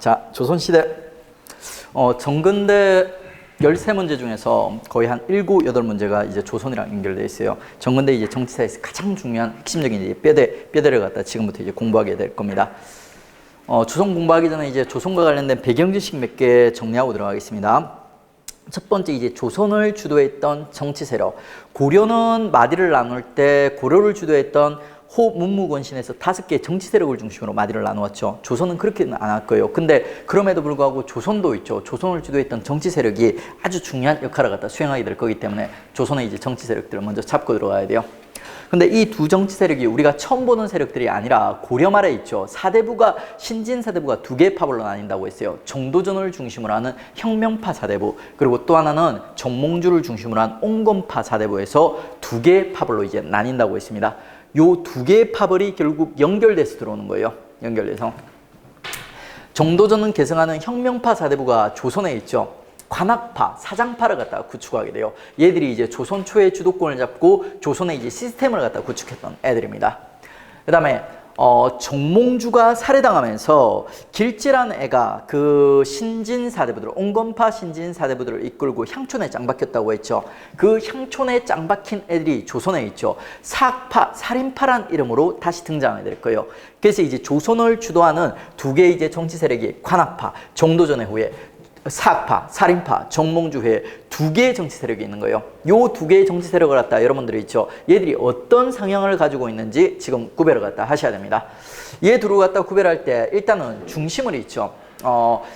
자, 조선시대 정근대 13문제 중에서 거의 한 7, 8문제가 이제 조선이랑 연결되어 있어요. 정근대 이제 정치사에서 가장 중요한 핵심적인 이제 뼈대를 갖다 지금부터 이제 공부하게 될 겁니다. 조선 공부하기 전에 이제 조선과 관련된 배경 지식 몇 개 정리하고 들어가겠습니다. 첫 번째 이제 조선을 주도했던 정치 세력. 고려는 마디를 나눌 때 고려를 주도했던 호문무권신에서 5개의 정치 세력을 중심으로 마디를 나누었죠. 조선은 그렇게는 안 할 거예요. 근데 그럼에도 불구하고 조선도 있죠. 조선을 주도했던 정치 세력이 아주 중요한 역할을 갖다 수행하게 될 거기 때문에 조선의 이제 정치 세력들을 먼저 잡고 들어가야 돼요. 근데 이 두 정치 세력이 우리가 처음 보는 세력들이 아니라 고려 말에 있죠. 사대부가 신진 사대부가 2개의 파벌로 나뉜다고 했어요. 정도전을 중심으로 하는 혁명파 사대부, 그리고 또 하나는 정몽주를 중심으로 한 옹건파 사대부에서 2개의 파벌로 이제 나뉜다고 했습니다. 요 2개의 파벌이 결국 연결돼서 들어오는 거예요. 연결돼서 정도전은 계승하는 혁명파 사대부가 조선에 있죠. 관학파, 사장파를 갖다가 구축하게 돼요. 얘들이 이제 조선 초의 주도권을 잡고 조선의 이제 시스템을 갖다가 구축했던 애들입니다. 그 다음에 정몽주가 살해당하면서 길지란 애가 그 신진 사대부들, 옹건파 신진 사대부들을 이끌고 향촌에 짱 박혔다고 했죠. 그 향촌에 짱 박힌 애들이 조선에 있죠. 사학파, 살인파란 이름으로 다시 등장하게 될 거예요. 그래서 이제 조선을 주도하는 2개의 이제 정치 세력이 관학파, 정도전의 후에 사학파, 살인파, 정몽주 후에 2개의 정치 세력이 있는 거예요. 요 2개의 정치 세력을 갖다 여러분들이 있죠. 얘들이 어떤 성향을 가지고 있는지 지금 구별을 갖다 하셔야 됩니다. 얘 둘을 갖다 구별할 때 일단은 중심을 있죠.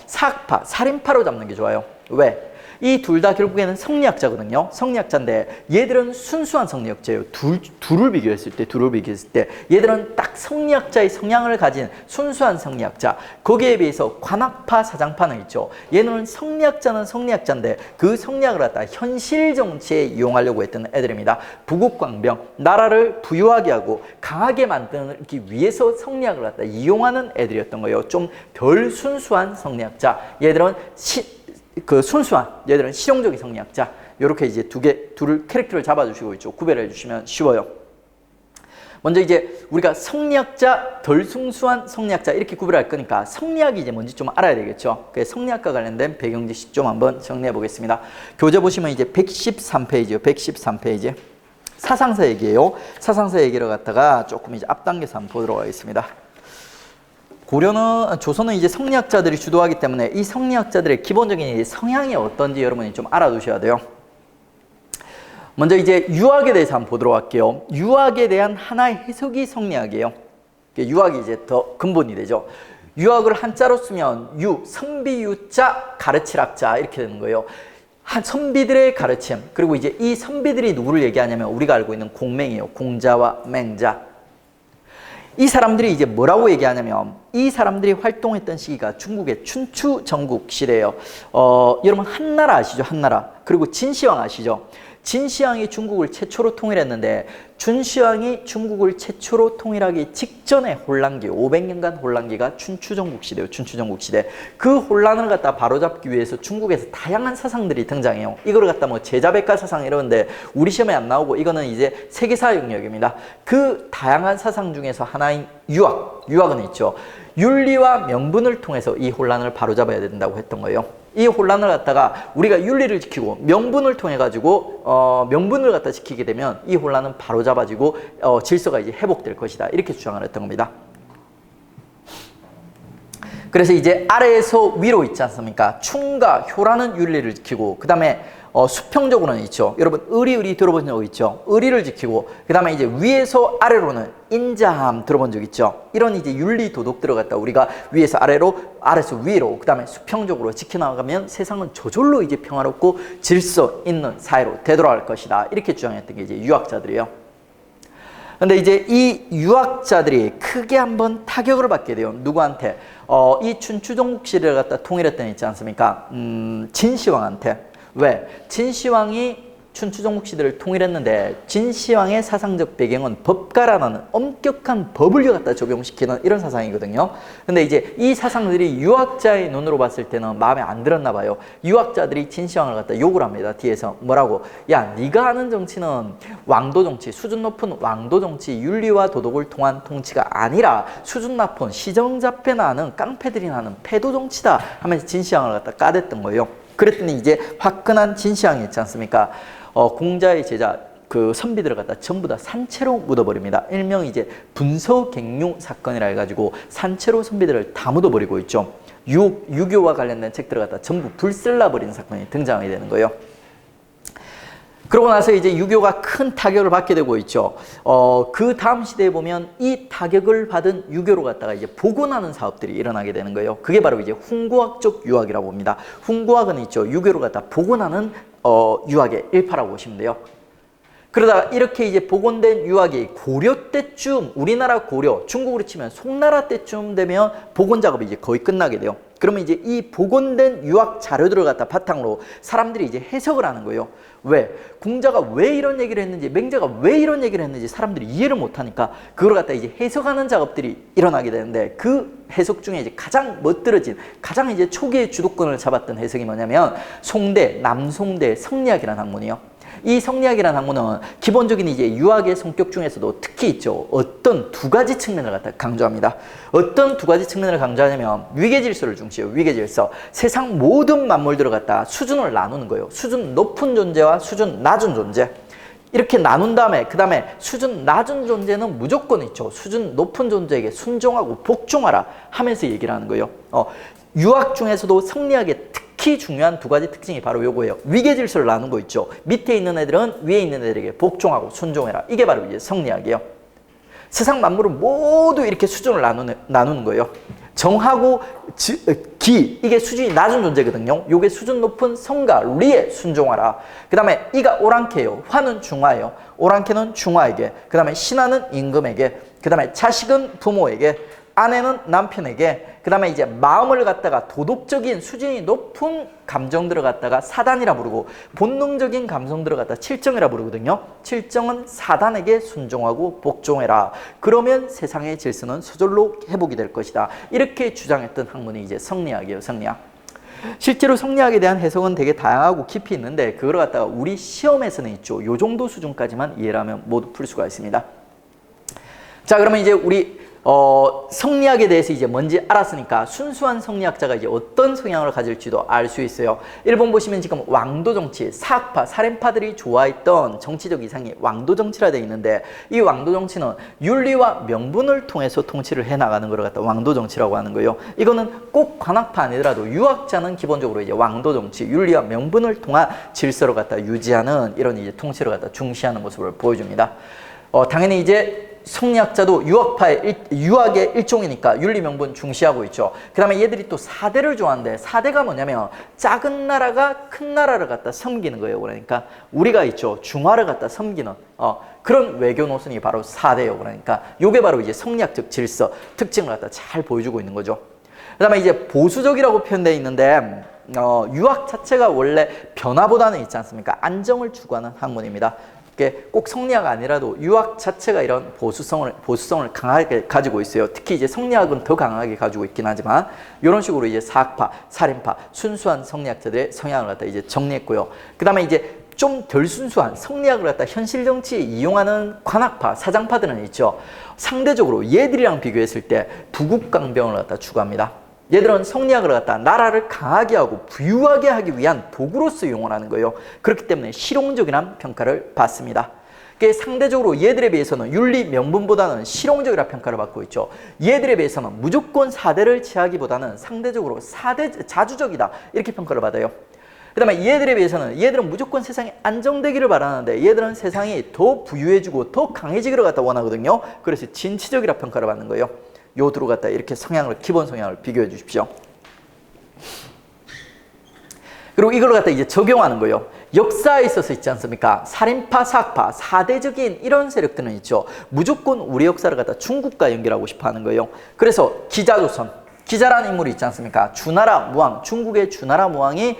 사학파, 살인파로 잡는 게 좋아요. 왜? 이 둘 다 결국에는 성리학자거든요. 성리학자인데 얘들은 순수한 성리학자예요. 둘을 비교했을 때 얘들은 딱 성리학자의 성향을 가진 순수한 성리학자. 거기에 비해서 관학파, 사장파는 있죠. 얘는 성리학자는 성리학자인데 그 성리학을 갖다 현실 정치에 이용하려고 했던 애들입니다. 부국광병, 나라를 부유하게 하고 강하게 만들기 위해서 성리학을 갖다 이용하는 애들이었던 거예요. 좀 덜 순수한 성리학자. 얘들은 순수한, 얘들은 실용적인 성리학자. 이렇게 이제 둘을 캐릭터를 잡아주시고 있죠. 구별해 주시면 쉬워요. 먼저 이제 우리가 성리학자, 덜 순수한 성리학자 이렇게 구별할 거니까 성리학이 이제 뭔지 좀 알아야 되겠죠. 그래서 성리학과 관련된 배경 지식 좀 한번 정리해 보겠습니다. 교재 보시면 이제 113페이지요. 113페이지. 사상사 얘기예요. 사상사 얘기를 갖다가 조금 이제 앞당겨서 한번 보도록 하겠습니다. 조선은 이제 성리학자들이 주도하기 때문에 이 성리학자들의 기본적인 성향이 어떤지 여러분이 좀 알아두셔야 돼요. 먼저 이제 유학에 대해서 한번 보도록 할게요. 유학에 대한 하나의 해석이 성리학이에요. 유학이 이제 더 근본이 되죠. 유학을 한자로 쓰면 선비유자, 가르칠학자 이렇게 되는 거예요. 선비들의 가르침, 그리고 이제 이 선비들이 누구를 얘기하냐면 우리가 알고 있는 공맹이에요. 공자와 맹자. 이 사람들이 이제 뭐라고 얘기하냐면 이 사람들이 활동했던 시기가 중국의 춘추 전국 시대예요. 여러분 한나라 아시죠? 한나라. 그리고 진시황 아시죠? 진시황이 중국을 최초로 통일했는데 준시황이 중국을 최초로 통일하기 직전의 혼란기, 500년간 혼란기가 춘추전국 시대예요. 춘추전국 시대. 그 혼란을 갖다 바로잡기 위해서 중국에서 다양한 사상들이 등장해요. 이거를 갖다 뭐 제자백과 사상 이러는데 우리 시험에 안 나오고 이거는 이제 세계사 영역입니다. 그 다양한 사상 중에서 하나인 유학은 있죠. 윤리와 명분을 통해서 이 혼란을 바로잡아야 된다고 했던 거예요. 이 혼란을 갖다가 우리가 윤리를 지키고 명분을 통해 가지고 명분을 갖다 지키게 되면 이 혼란은 바로 잡아지고 질서가 이제 회복될 것이다. 이렇게 주장을 했던 겁니다. 그래서 이제 아래에서 위로 있지 않습니까? 충과 효라는 윤리를 지키고 그 다음에 수평적으로는 있죠. 여러분 의리 들어본 적 있죠? 의리를 지키고 그 다음에 이제 위에서 아래로는 인자함 들어본 적 있죠? 이런 이제 윤리 도덕들을 갖다 우리가 위에서 아래로, 아래에서 위로 그 다음에 수평적으로 지켜나가면 세상은 저절로 이제 평화롭고 질서 있는 사회로 되돌아갈 것이다. 이렇게 주장했던 게 이제 유학자들이에요. 근데 이제 이 유학자들이 크게 한번 타격을 받게 돼요. 누구한테? 이 춘추전국 시대를 갖다 통일했던 있지 않습니까? 진시황한테. 왜? 진시황이 춘추전국 시대를 통일했는데 진시황의 사상적 배경은 법가라는 엄격한 법을 갖다 적용시키는 이런 사상이거든요. 근데 이제 이 사상들이 유학자의 눈으로 봤을 때는 마음에 안 들었나 봐요. 유학자들이 진시황을 갖다 욕을 합니다. 뒤에서 뭐라고? 야, 네가 하는 정치는 왕도 정치, 수준 높은 왕도 정치, 윤리와 도덕을 통한 통치가 아니라 수준 높은 시정잡회나 하는 깡패들이 하는 패도 정치다 하면서 진시황을 갖다 까댔던 거예요. 그랬더니 이제 화끈한 진시황이 있지 않습니까? 공자의 제자 그 선비들을 갖다 전부 다 산채로 묻어버립니다. 일명 이제 분서갱류 사건이라 해가지고 산채로 선비들을 다 묻어버리고 있죠. 유교와 관련된 책들을 갖다 전부 불살라버린 사건이 등장하게 되는 거예요. 그러고 나서 이제 유교가 큰 타격을 받게 되고 있죠. 그 다음 시대에 보면 이 타격을 받은 유교로 갖다가 이제 복원하는 사업들이 일어나게 되는 거예요. 그게 바로 이제 훈구학적 유학이라고 봅니다. 훈구학은 있죠. 유교로 갖다 복원하는 유학의 일파라고 보시면 돼요. 그러다가 이렇게 이제 복원된 유학이 고려 때쯤, 우리나라 고려, 중국으로 치면 송나라 때쯤 되면 복원 작업이 이제 거의 끝나게 돼요. 그러면 이제 이 복원된 유학 자료들을 갖다 바탕으로 사람들이 이제 해석을 하는 거예요. 왜? 공자가 왜 이런 얘기를 했는지, 맹자가 왜 이런 얘기를 했는지 사람들이 이해를 못하니까 그걸 갖다 이제 해석하는 작업들이 일어나게 되는데, 그 해석 중에 이제 가장 멋들어진, 가장 이제 초기의 주도권을 잡았던 해석이 뭐냐면 송대, 남송대 성리학이라는 학문이요. 이 성리학이라는 학문은 기본적인 이제 유학의 성격 중에서도 특히 있죠. 어떤 두 가지 측면을 갖다 강조합니다. 어떤 두 가지 측면을 강조하냐면 위계질서를 중시해요. 위계질서. 세상 모든 만물들을 갖다 수준을 나누는 거예요. 수준 높은 존재와 수준 낮은 존재. 이렇게 나눈 다음에 그 다음에 수준 낮은 존재는 무조건 있죠. 수준 높은 존재에게 순종하고 복종하라 하면서 얘기를 하는 거예요. 유학 중에서도 성리학의 특히 중요한 두 가지 특징이 바로 요거예요. 위계질서를 나눈 거 있죠. 밑에 있는 애들은 위에 있는 애들에게 복종하고 순종해라. 이게 바로 이제 성리학이에요. 세상 만물을 모두 이렇게 수준을 나누는 거예요. 정하고 기, 이게 수준이 낮은 존재거든요. 요게 수준 높은 성과 리에 순종하라. 그 다음에 이가 오랑캐예요. 화는 중화예요. 오랑캐는 중화에게, 그 다음에 신하는 임금에게, 그 다음에 자식은 부모에게, 아내는 남편에게, 그 다음에 이제 마음을 갖다가 도덕적인 수준이 높은 감정들을 갖다가 사단이라 부르고, 본능적인 감성들을 갖다가 칠정이라 부르거든요. 칠정은 사단에게 순종하고 복종해라. 그러면 세상의 질서는 서절로 회복이 될 것이다. 이렇게 주장했던 학문이 이제 성리학이에요. 성리학. 실제로 성리학에 대한 해석은 되게 다양하고 깊이 있는데, 그걸 갖다가 우리 시험에서는 있죠. 요 정도 수준까지만 이해를 하면 모두 풀 수가 있습니다. 자, 그러면 이제 우리 성리학에 대해서 이제 뭔지 알았으니까 순수한 성리학자가 이제 어떤 성향을 가질지도 알 수 있어요. 일본 보시면 지금 왕도 정치, 사학파, 사렘파들이 좋아했던 정치적 이상이 왕도 정치라 되어 있는데, 이 왕도 정치는 윤리와 명분을 통해서 통치를 해나가는 걸 갖다 왕도 정치라고 하는 거예요. 이거는 꼭 관학파 아니더라도 유학자는 기본적으로 이제 왕도 정치, 윤리와 명분을 통한 질서를 갖다 유지하는 이런 이제 통치를 갖다 중시하는 모습을 보여줍니다. 당연히 이제 성리학자도 유학의 일종이니까 윤리명분 중시하고 있죠. 그 다음에 얘들이 또 사대를 좋아하는데, 사대가 뭐냐면 작은 나라가 큰 나라를 갖다 섬기는 거예요. 그러니까 우리가 있죠. 중화를 갖다 섬기는 그런 외교 노선이 바로 사대예요. 그러니까 이게 바로 이제 성리학적 질서, 특징을 갖다 잘 보여주고 있는 거죠. 그 다음에 이제 보수적이라고 표현되어 있는데, 유학 자체가 원래 변화보다는 있지 않습니까? 안정을 추구하는 학문입니다. 꼭 성리학 아니라도 유학 자체가 이런 보수성을 강하게 가지고 있어요. 특히 이제 성리학은 더 강하게 가지고 있긴 하지만, 이런 식으로 이제 사학파, 사림파, 순수한 성리학자들의 성향을 갖다 이제 정리했고요. 그 다음에 이제 좀 덜 순수한 성리학을 갖다 현실 정치에 이용하는 관학파, 사장파들은 있죠. 상대적으로 얘들이랑 비교했을 때 부국강병을 갖다 추구합니다. 얘들은 성리학을 갖다 나라를 강하게 하고 부유하게 하기 위한 도구로서 이용을 하는 거예요. 그렇기 때문에 실용적이라는 평가를 받습니다. 상대적으로 얘들에 비해서는 윤리 명분보다는 실용적이라는 평가를 받고 있죠. 얘들에 비해서는 무조건 사대를 취하기보다는 상대적으로 자주적이다, 이렇게 평가를 받아요. 그 다음에 얘들에 비해서는, 얘들은 무조건 세상이 안정되기를 바라는데 얘들은 세상이 더 부유해지고 더 강해지기를 갖다 원하거든요. 그래서 진취적이라 평가를 받는 거예요. 요 두루 갖다 이렇게 기본 성향을 비교해 주십시오. 그리고 이걸 갖다 이제 적용하는 거예요. 역사에 있어서 있지 않습니까? 살인파, 사학파, 사대적인 이런 세력들은 있죠. 무조건 우리 역사를 갖다 중국과 연결하고 싶어 하는 거예요. 그래서 기자조선, 기자라는 인물이 있지 않습니까? 주나라 무왕, 중국의 주나라 무왕이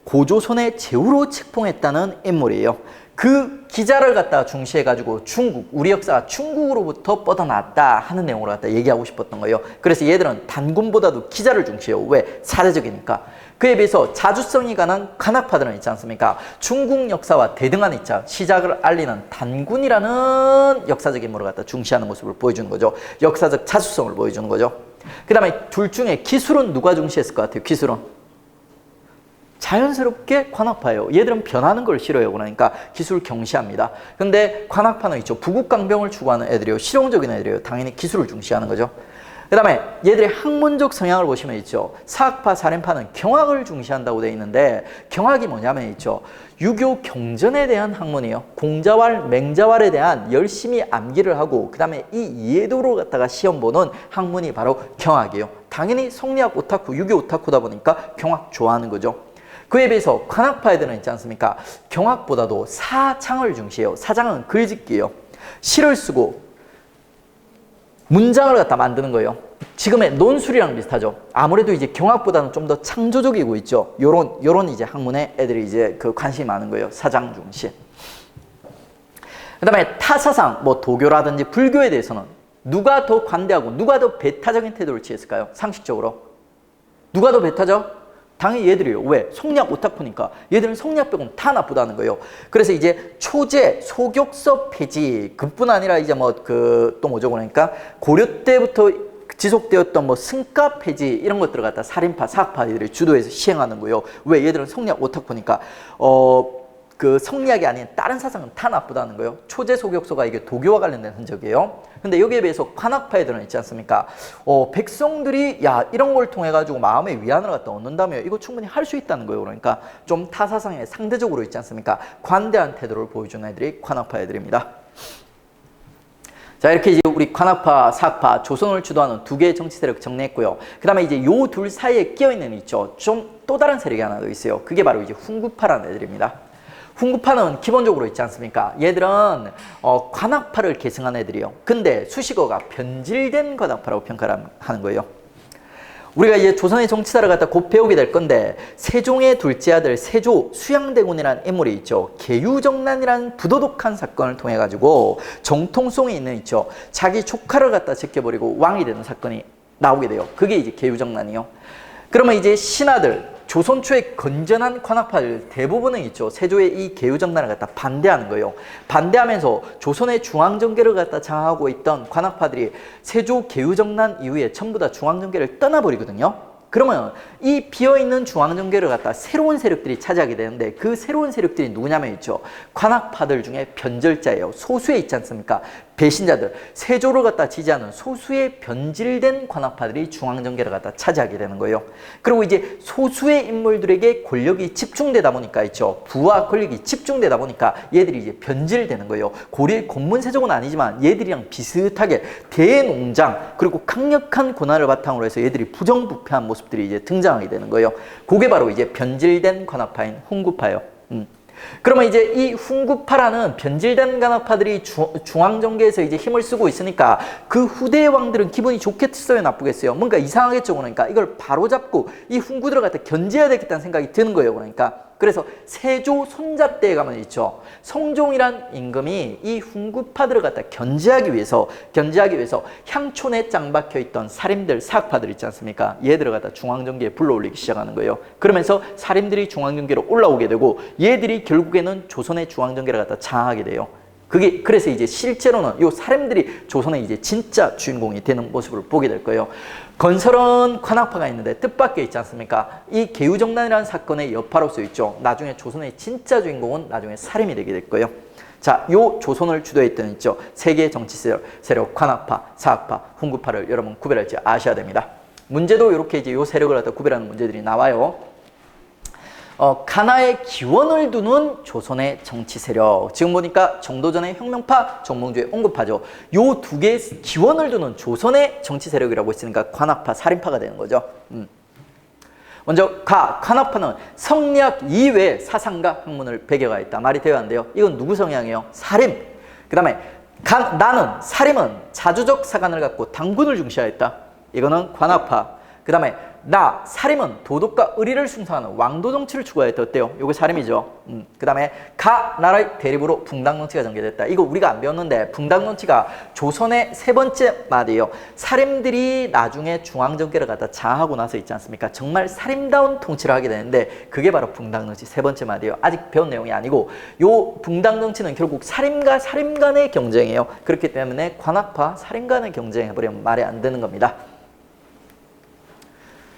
고조선의 제후로 책봉했다는 인물이에요. 그 기자를 갖다가 중시해가지고 중국, 우리 역사가 중국으로부터 뻗어났다 하는 내용으로 갖다 얘기하고 싶었던 거예요. 그래서 얘들은 단군보다도 기자를 중시해요. 왜? 사대적이니까. 그에 비해서 자주성이 강한 관학파들은 있지 않습니까? 중국 역사와 대등한 있자, 시작을 알리는 단군이라는 역사적 인물을 갖다 중시하는 모습을 보여주는 거죠. 역사적 자주성을 보여주는 거죠. 그 다음에 둘 중에 기술은 누가 중시했을 것 같아요? 기술은? 자연스럽게 관학파예요. 얘들은 변하는 걸 싫어해요. 그러니까 기술 경시합니다. 근데 관학파는 있죠. 부국강병을 추구하는 애들이에요. 실용적인 애들이에요. 당연히 기술을 중시하는 거죠. 그 다음에 얘들의 학문적 성향을 보시면 있죠. 사학파, 사림파는 경학을 중시한다고 되어 있는데 경학이 뭐냐면 있죠. 유교 경전에 대한 학문이에요. 공자왈, 맹자왈에 대한 열심히 암기를 하고 그 다음에 이 이해도를 갖다가 시험 보는 학문이 바로 경학이에요. 당연히 성리학 오타쿠, 유교 오타쿠다 보니까 경학 좋아하는 거죠. 그에 비해서 관학파 애들은 있지 않습니까? 경학보다도 사장을 중시해요. 사장은 글짓기예요. 시를 쓰고 문장을 갖다 만드는 거예요. 지금의 논술이랑 비슷하죠. 아무래도 이제 경학보다는 좀 더 창조적이고 있죠. 요런 이제 학문에 애들이 이제 그 관심이 많은 거예요. 사장 중시. 그 다음에 타사상, 뭐 도교라든지 불교에 대해서는 누가 더 관대하고 누가 더 배타적인 태도를 취했을까요? 상식적으로. 누가 더 배타죠? 당연히 얘들이에요. 왜? 성리학 오타쿠니까. 얘들은 성리학 빼고는 다 나쁘다는 거예요. 그래서 이제 초제, 소격서 폐지, 그뿐 아니라 이제 뭐 또 뭐죠? 그러니까 고려 때부터 지속되었던 뭐 승가 폐지 이런 것들을 갖다 살인파, 사학파 애들이 주도해서 시행하는 거예요. 왜? 얘들은 성리학 오타쿠니까. 그 성리학이 아닌 다른 사상은 다 나쁘다는 거예요. 초제 소격서가 이게 도교와 관련된 흔적이에요. 근데 여기에 비해서 관학파 애들은 있지 않습니까? 백성들이 야 이런 걸 통해 가지고 마음의 위안을 갖다 얻는다면 이거 충분히 할 수 있다는 거예요. 그러니까 좀 타사상에 상대적으로 있지 않습니까? 관대한 태도를 보여주는 애들이 관학파 애들입니다. 자, 이렇게 이제 우리 관학파, 사학파, 조선을 주도하는 두 개의 정치 세력 정리했고요. 그 다음에 이제 요 둘 사이에 끼어있는 있죠. 좀 또 다른 세력이 하나 더 있어요. 그게 바로 이제 훈구파라는 애들입니다. 훈구파는 기본적으로 있지 않습니까? 얘들은 관학파를 계승한 애들이에요. 근데 수식어가 변질된 관학파라고 평가를 하는 거예요. 우리가 이제 조선의 정치사를 갖다 곧 배우게 될 건데 세종의 둘째 아들 세조 수양대군이라는 인물이 있죠. 계유정난이라는 부도덕한 사건을 통해 가지고 정통성이 있는 있죠. 자기 조카를 갖다 제껴버리고 왕이 되는 사건이 나오게 돼요. 그게 이제 계유정난이요. 그러면 이제 신하들 조선 초의 건전한 관학파들 대부분은 있죠. 세조의 이 계유정난을 갖다 반대하는 거예요. 반대하면서 조선의 중앙정계를 갖다 장악하고 있던 관학파들이 세조 계유정난 이후에 전부 다 중앙정계를 떠나버리거든요. 그러면 이 비어있는 중앙정계를 갖다 새로운 세력들이 차지하게 되는데 그 새로운 세력들이 누구냐면 있죠. 관학파들 중에 변절자예요. 소수에 있지 않습니까? 배신자들, 세조를 갖다 지지하는 소수의 변질된 관학파들이 중앙정계를 갖다 차지하게 되는 거예요. 그리고 이제 소수의 인물들에게 권력이 집중되다 보니까 있죠. 부와 권력이 집중되다 보니까 얘들이 이제 변질되는 거예요. 고려의 권문세족은 아니지만 얘들이랑 비슷하게 대농장 그리고 강력한 권한을 바탕으로 해서 얘들이 부정부패한 모습들이 이제 등장하게 되는 거예요. 그게 바로 이제 변질된 관학파인 훈구파예요. 그러면 이제 이 훈구파라는 변질된 관학파들이 중앙정계에서 이제 힘을 쓰고 있으니까 그 후대의 왕들은 기분이 좋겠어요, 나쁘겠어요? 뭔가 이상하겠죠. 그러니까 이걸 바로잡고 이 훈구들을 갖다 견제해야 되겠다는 생각이 드는 거예요. 그러니까 그래서 세조 손자 때에 가면 있죠. 성종이란 임금이 이 훈구파들을 갖다 견제하기 위해서 향촌에 짱 박혀 있던 살인들, 사학파들 있지 않습니까? 얘들을 갖다 중앙정계에 불러올리기 시작하는 거예요. 그러면서 살인들이 중앙정계로 올라오게 되고 얘들이 결국에는 조선의 중앙정계를 갖다 장악하게 돼요. 그래서 이제 실제로는 요 사람들이 조선의 이제 진짜 주인공이 되는 모습을 보게 될 거예요. 건설은 관학파가 있는데 뜻밖의 있지 않습니까? 이 계유정난이라는 사건의 여파로서 있죠. 나중에 조선의 진짜 주인공은 나중에 사림이 되게 될 거예요. 자, 요 조선을 주도했던 있죠. 세계의 정치 세력, 관학파, 사학파, 훈구파를 여러분 구별할 줄 아셔야 됩니다. 문제도 이렇게 이제 요 세력을 갖다 구별하는 문제들이 나와요. 가나의 기원을 두는 조선의 정치 세력. 지금 보니까 정도전의 혁명파, 정몽주의 온급파죠. 요 두 개의 기원을 두는 조선의 정치 세력이라고 했으니까 관학파, 살인파가 되는 거죠. 먼저 관학파는 성리학 이외의 사상과 학문을 배경화 했다. 말이 되어 안 돼요? 이건 누구 성향이에요? 살인. 그 다음에 살인은 자주적 사관을 갖고 당군을 중시하였다. 이거는 관학파. 그 다음에 나, 사림은 도덕과 의리를 숭상하는 왕도 정치를 추구하였다. 어때요? 요거 사림이죠. 그 다음에 가, 나라의 대립으로 붕당 정치가 전개됐다. 이거 우리가 안 배웠는데 붕당 정치가 조선의 세 번째 말이에요. 사림들이 나중에 중앙정계를 갖다 장하고 나서 있지 않습니까? 정말 사림다운 통치를 하게 되는데 그게 바로 붕당 정치 세 번째 말이에요. 아직 배운 내용이 아니고 요 붕당 정치는 결국 사림과 사림 간의 경쟁이에요. 그렇기 때문에 관악파, 사림 간의 경쟁해버리면 말이 안 되는 겁니다.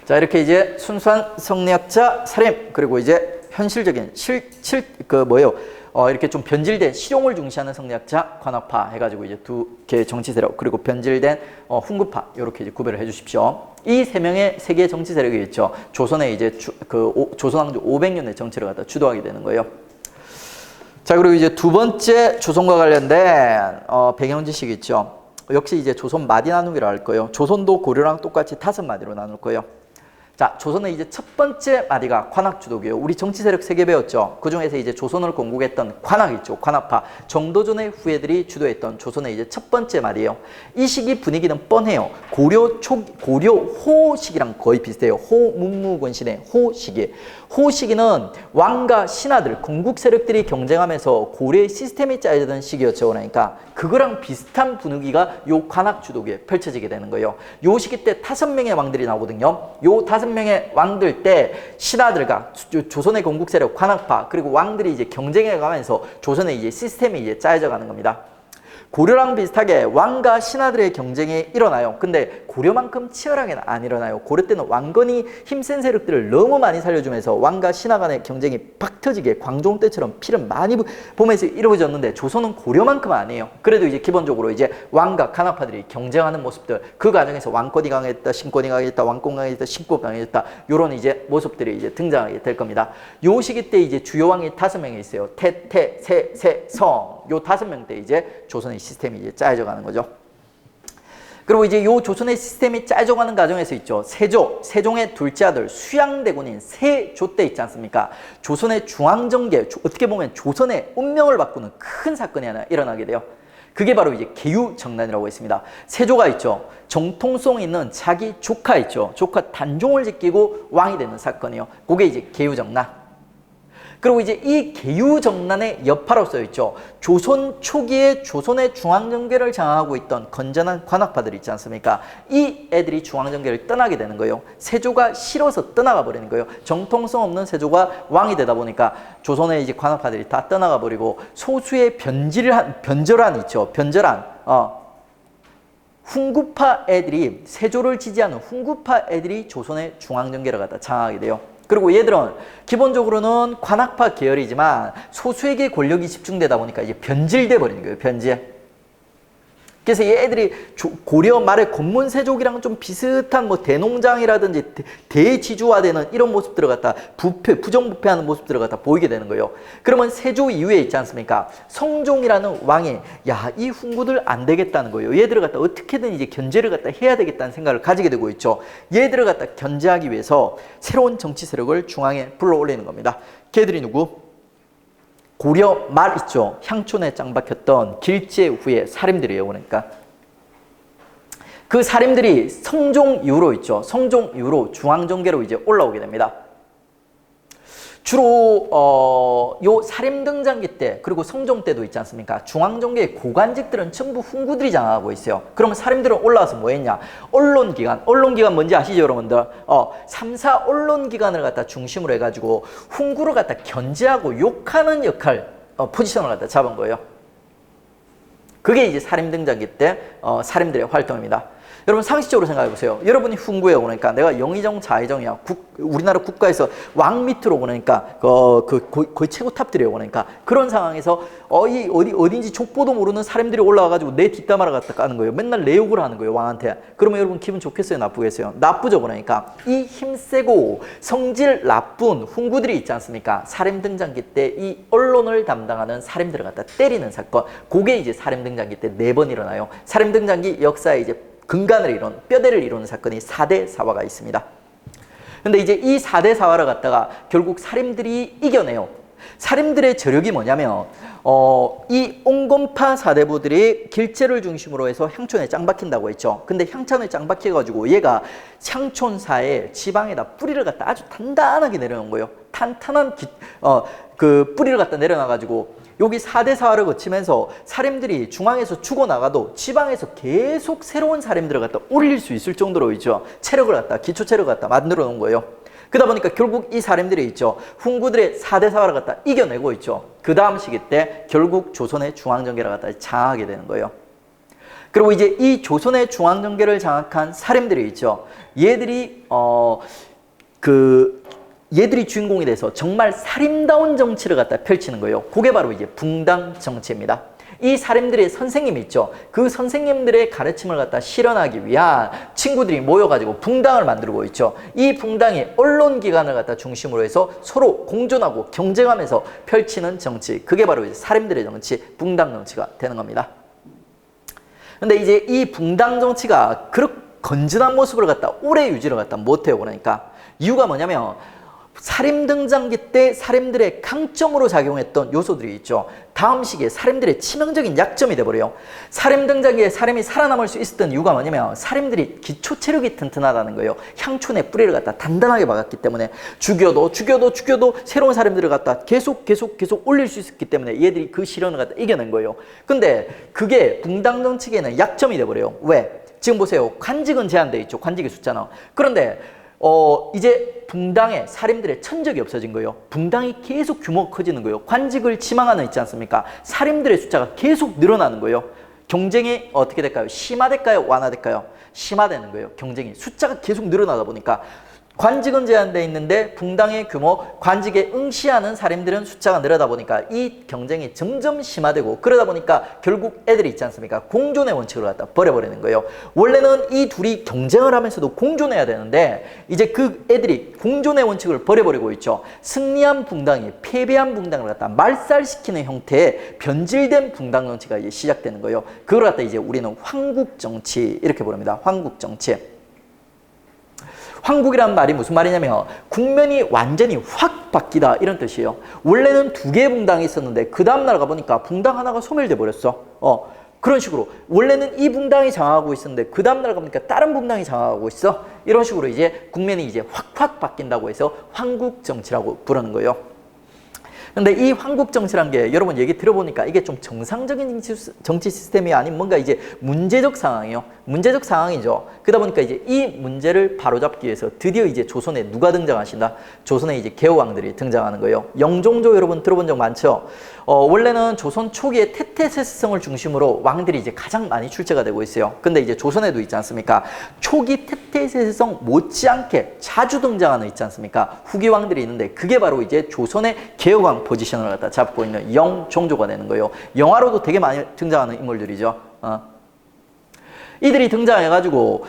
자, 이렇게 이제 순수한 성리학자 사림, 그리고 이제 현실적인 이렇게 좀 변질된 실용을 중시하는 성리학자 관악파 해가지고 이제 두 개의 정치 세력, 그리고 변질된 훈구파, 이렇게 이제 구별을 해주십시오. 이 세 개의 정치 세력이 있죠. 조선의 이제 조선왕조 500년의 정치를 갖다 주도하게 되는 거예요. 자, 그리고 이제 두 번째 조선과 관련된 배경 지식이 있죠. 역시 이제 조선 마디 나누기로 할 거예요. 조선도 고려랑 똑같이 5마디로 나눌 거예요. 자, 조선의 이제 첫 번째 마디가 관악주도교예요. 우리 정치 세력 3개 배웠죠. 그 중에서 이제 조선을 공국했던 관악 있죠. 관악파. 정도전의 후예들이 주도했던 조선의 이제 첫 번째 말이에요. 이 시기 분위기는 뻔해요. 고려 호 시기랑 거의 비슷해요. 호문무권신의 호 시기. 호 시기는 왕과 신하들, 건국 세력들이 경쟁하면서 고려의 시스템이 짜여지던 시기였죠. 그러니까 그거랑 비슷한 분위기가 요 관악주도교에 펼쳐지게 되는 거예요. 요 시기 때 5명의 왕들이 나오거든요. 요 5명의 왕들 때 신하들과 조선의 건국 세력 관악파 그리고 왕들이 이제 경쟁해 가면서 조선의 이제 시스템이 이제 짜여져 가는 겁니다. 고려랑 비슷하게 왕과 신하들의 경쟁이 일어나요. 근데 고려만큼 치열하게는 안 일어나요. 고려 때는 왕건이 힘센 세력들을 너무 많이 살려주면서 왕과 신하 간의 경쟁이 팍 터지게 광종 때처럼 피를 많이 보면서 이루어졌는데 조선은 고려만큼 아니에요. 그래도 이제 기본적으로 이제 왕과 관악파들이 경쟁하는 모습들, 그 과정에서 왕권이 강했다, 신권이 강했다, 왕권 강했다, 신권 강했다, 요런 이제 모습들이 이제 등장하게 될 겁니다. 요 시기 때 이제 주요 왕이 5명이 있어요. 태, 세, 성. 요 5명 때 이제 조선의 시스템이 이제 짜여져 가는 거죠. 그리고 이제 요 조선의 시스템이 짜여져 가는 과정에서 있죠. 세종의 둘째 아들 수양대군인 세조 때 있지 않습니까? 조선의 중앙정계, 어떻게 보면 조선의 운명을 바꾸는 큰 사건이 하나 일어나게 돼요. 그게 바로 이제 계유정난이라고 있습니다. 세조가 있죠. 정통성 있는 자기 조카 있죠. 조카 단종을 지키고 왕이 되는 사건이에요. 그게 이제 계유정난. 그리고 이제 이 계유정난의 여파로 써있죠. 조선 초기에 조선의 중앙정계를 장악하고 있던 건전한 관악파들 있지 않습니까? 이 애들이 중앙정계를 떠나게 되는 거예요. 세조가 싫어서 떠나가 버리는 거예요. 정통성 없는 세조가 왕이 되다 보니까 조선의 이제 관악파들이 다 떠나가 버리고 소수의 변절한 있죠. 변절한 훈구파 애들이, 세조를 지지하는 훈구파 애들이 조선의 중앙정계를 갖다 장악하게 돼요. 그리고 얘들은 기본적으로는 관악파 계열이지만 소수에게 권력이 집중되다 보니까 이제 변질돼 버리는 거예요. 변질. 그래서 얘들이 고려 말의 권문세족이랑 좀 비슷한 뭐 대농장이라든지 대지주화되는 이런 모습들을 갖다 부정부패하는 모습들을 갖다 보이게 되는 거예요. 그러면 세조 이후에 있지 않습니까? 성종이라는 왕이 이 훈구들 안 되겠다는 거예요. 얘들을 갖다 어떻게든 이제 견제를 갖다 해야 되겠다는 생각을 가지게 되고 있죠. 얘들을 갖다 견제하기 위해서 새로운 정치 세력을 중앙에 불러올리는 겁니다. 걔들이 누구? 고려 말 있죠. 향촌에 짱 박혔던 길제 후의 사림들이에요. 그러니까 그 사림들이 성종 이후로 있죠. 성종 이후로 중앙정계로 이제 올라오게 됩니다. 주로 요 사림 등장기 때 그리고 성종 때도 있지 않습니까? 중앙정계의 고관직들은 전부 훈구들이 장악하고 있어요. 그러면 사림들은 올라와서 뭐 했냐? 언론기관 뭔지 아시죠, 여러분들? 3사 언론기관을 갖다 중심으로 해가지고 훈구를 갖다 견제하고 욕하는 역할, 포지션을 갖다 잡은 거예요. 그게 이제 사림 등장기 때 사림들의 활동입니다. 여러분 상식적으로 생각해 보세요. 여러분이 훈구예요. 그러니까 내가 영의정, 좌의정이야. 우리나라 국가에서 왕 밑으로 그러니까 거의 최고 탑들이에요. 그러니까 그런 상황에서 어딘지 족보도 모르는 사람들이 올라와가지고 내 뒷담화를 갖다 까는 거예요. 맨날 내 욕을 하는 거예요, 왕한테. 그러면 여러분 기분 좋겠어요, 나쁘겠어요? 나쁘죠. 그러니까 이 힘세고 성질 나쁜 훈구들이 있지 않습니까? 사림 등장기 때 이 언론을 담당하는 사림들을 갖다 때리는 사건. 그게 이제 사림 등장기 때 4번 일어나요. 사림 등장기 역사에 이제 근간을 이룬, 뼈대를 이루는 사건이 4대 사화가 있습니다. 근데 이제 이 4대 사화를 갖다가 결국 사림들이 이겨내요. 사림들의 저력이 뭐냐면 이 옹곰파 사대부들이 길재를 중심으로 해서 향촌에 짱 박힌다고 했죠. 근데 향촌에 짱 박혀가지고 얘가 향촌사의 지방에다 뿌리를 갖다 아주 단단하게 내려놓은 거예요. 탄탄한 그 뿌리를 갖다 내려놔가지고 여기 4대 사화를 거치면서 사림들이 중앙에서 죽어나가도 지방에서 계속 새로운 사림들을 갖다 올릴 수 있을 정도로 있죠. 체력을 갖다, 기초 체력을 갖다 만들어 놓은 거예요. 그러다 보니까 결국 이 사림들이 있죠. 훈구들의 4대 사화를 갖다 이겨내고 있죠. 그 다음 시기 때 결국 조선의 중앙정계를 갖다 장악하게 되는 거예요. 그리고 이제 이 조선의 중앙정계를 장악한 사림들이 있죠. 얘들이 얘들이 주인공이 돼서 정말 사림다운 정치를 갖다 펼치는 거예요. 그게 바로 이제 붕당 정치입니다. 이 사림들의 선생님이 있죠. 그 선생님들의 가르침을 갖다 실현하기 위한 친구들이 모여가지고 붕당을 만들고 있죠. 이 붕당이 언론기관을 갖다 중심으로 해서 서로 공존하고 경쟁하면서 펼치는 정치. 그게 바로 이제 사림들의 정치, 붕당 정치가 되는 겁니다. 근데 이제 이 붕당 정치가 그렇게 건전한 모습을 갖다 오래 유지를 갖다 못해요. 그러니까 이유가 뭐냐면 사림 등장기 때 사림들의 강점으로 작용했던 요소들이 있죠. 다음 시기에 사림들의 치명적인 약점이 돼버려요. 사림 등장기에 사림이 살아남을 수 있었던 이유가 뭐냐면 사림들이 기초 체력이 튼튼하다는 거예요. 향촌의 뿌리를 갖다 단단하게 박았기 때문에 죽여도 새로운 사림들을 갖다 계속 올릴 수 있었기 때문에 얘들이 그 시련을 갖다 이겨낸 거예요. 근데 그게 붕당 정치계는 약점이 돼버려요. 왜? 지금 보세요. 관직은 제한돼 있죠. 관직의 숫자는. 그런데 이제 붕당의 사림들의 천적이 없어진 거예요. 붕당이 계속 규모가 커지는 거예요. 관직을 지망하는 있지 않습니까? 사림들의 숫자가 계속 늘어나는 거예요. 경쟁이 어떻게 될까요? 심화될까요? 완화될까요? 심화되는 거예요. 경쟁이 숫자가 계속 늘어나다 보니까 관직은 제한되어 있는데 붕당의 규모, 관직에 응시하는 사림들은 숫자가 늘어다 보니까 이 경쟁이 점점 심화되고 그러다 보니까 결국 애들이 있지 않습니까? 공존의 원칙을 갖다 버려버리는 거예요. 원래는 이 둘이 경쟁을 하면서도 공존해야 되는데 이제 그 애들이 공존의 원칙을 버려버리고 있죠. 승리한 붕당이 패배한 붕당을 갖다 말살시키는 형태의 변질된 붕당 정치가 이제 시작되는 거예요. 그걸 갖다 이제 우리는 황국정치 이렇게 부릅니다. 황국정치. 황국이란 말이 무슨 말이냐면 국면이 완전히 확 바뀌다 이런 뜻이에요. 원래는 2개의 붕당이 있었는데 그 다음 날 가보니까 붕당 하나가 소멸돼 버렸어. 그런 식으로 원래는 이 붕당이 장악하고 있었는데 그 다음 날 가보니까 다른 붕당이 장악하고 있어. 이런 식으로 이제 국면이 이제 확 바뀐다고 해서 황국정치라고 부르는 거예요. 근데 이 황국정치란 게 여러분 얘기 들어보니까 이게 좀 정상적인 정치 시스템이 아닌 뭔가 이제 문제적 상황이에요. 문제적 상황이죠. 그러다 보니까 이제 이 문제를 바로잡기 위해서 드디어 이제 조선에 누가 등장하신다? 조선에 이제 개호왕들이 등장하는 거예요. 영종조 여러분 들어본 적 많죠? 원래는 조선 초기에 태태세성을 중심으로 왕들이 이제 가장 많이 출제가 되고 있어요. 근데 이제 조선에도 있지 않습니까? 초기 태태세성 못지않게 자주 등장하는 있지 않습니까? 후기 왕들이 있는데 그게 바로 이제 조선의 개호왕 포지션을 갖다 잡고 있는 영종조가 되는 거예요. 영화로도 되게 많이 등장하는 인물들이죠. 이들이 등장해가지고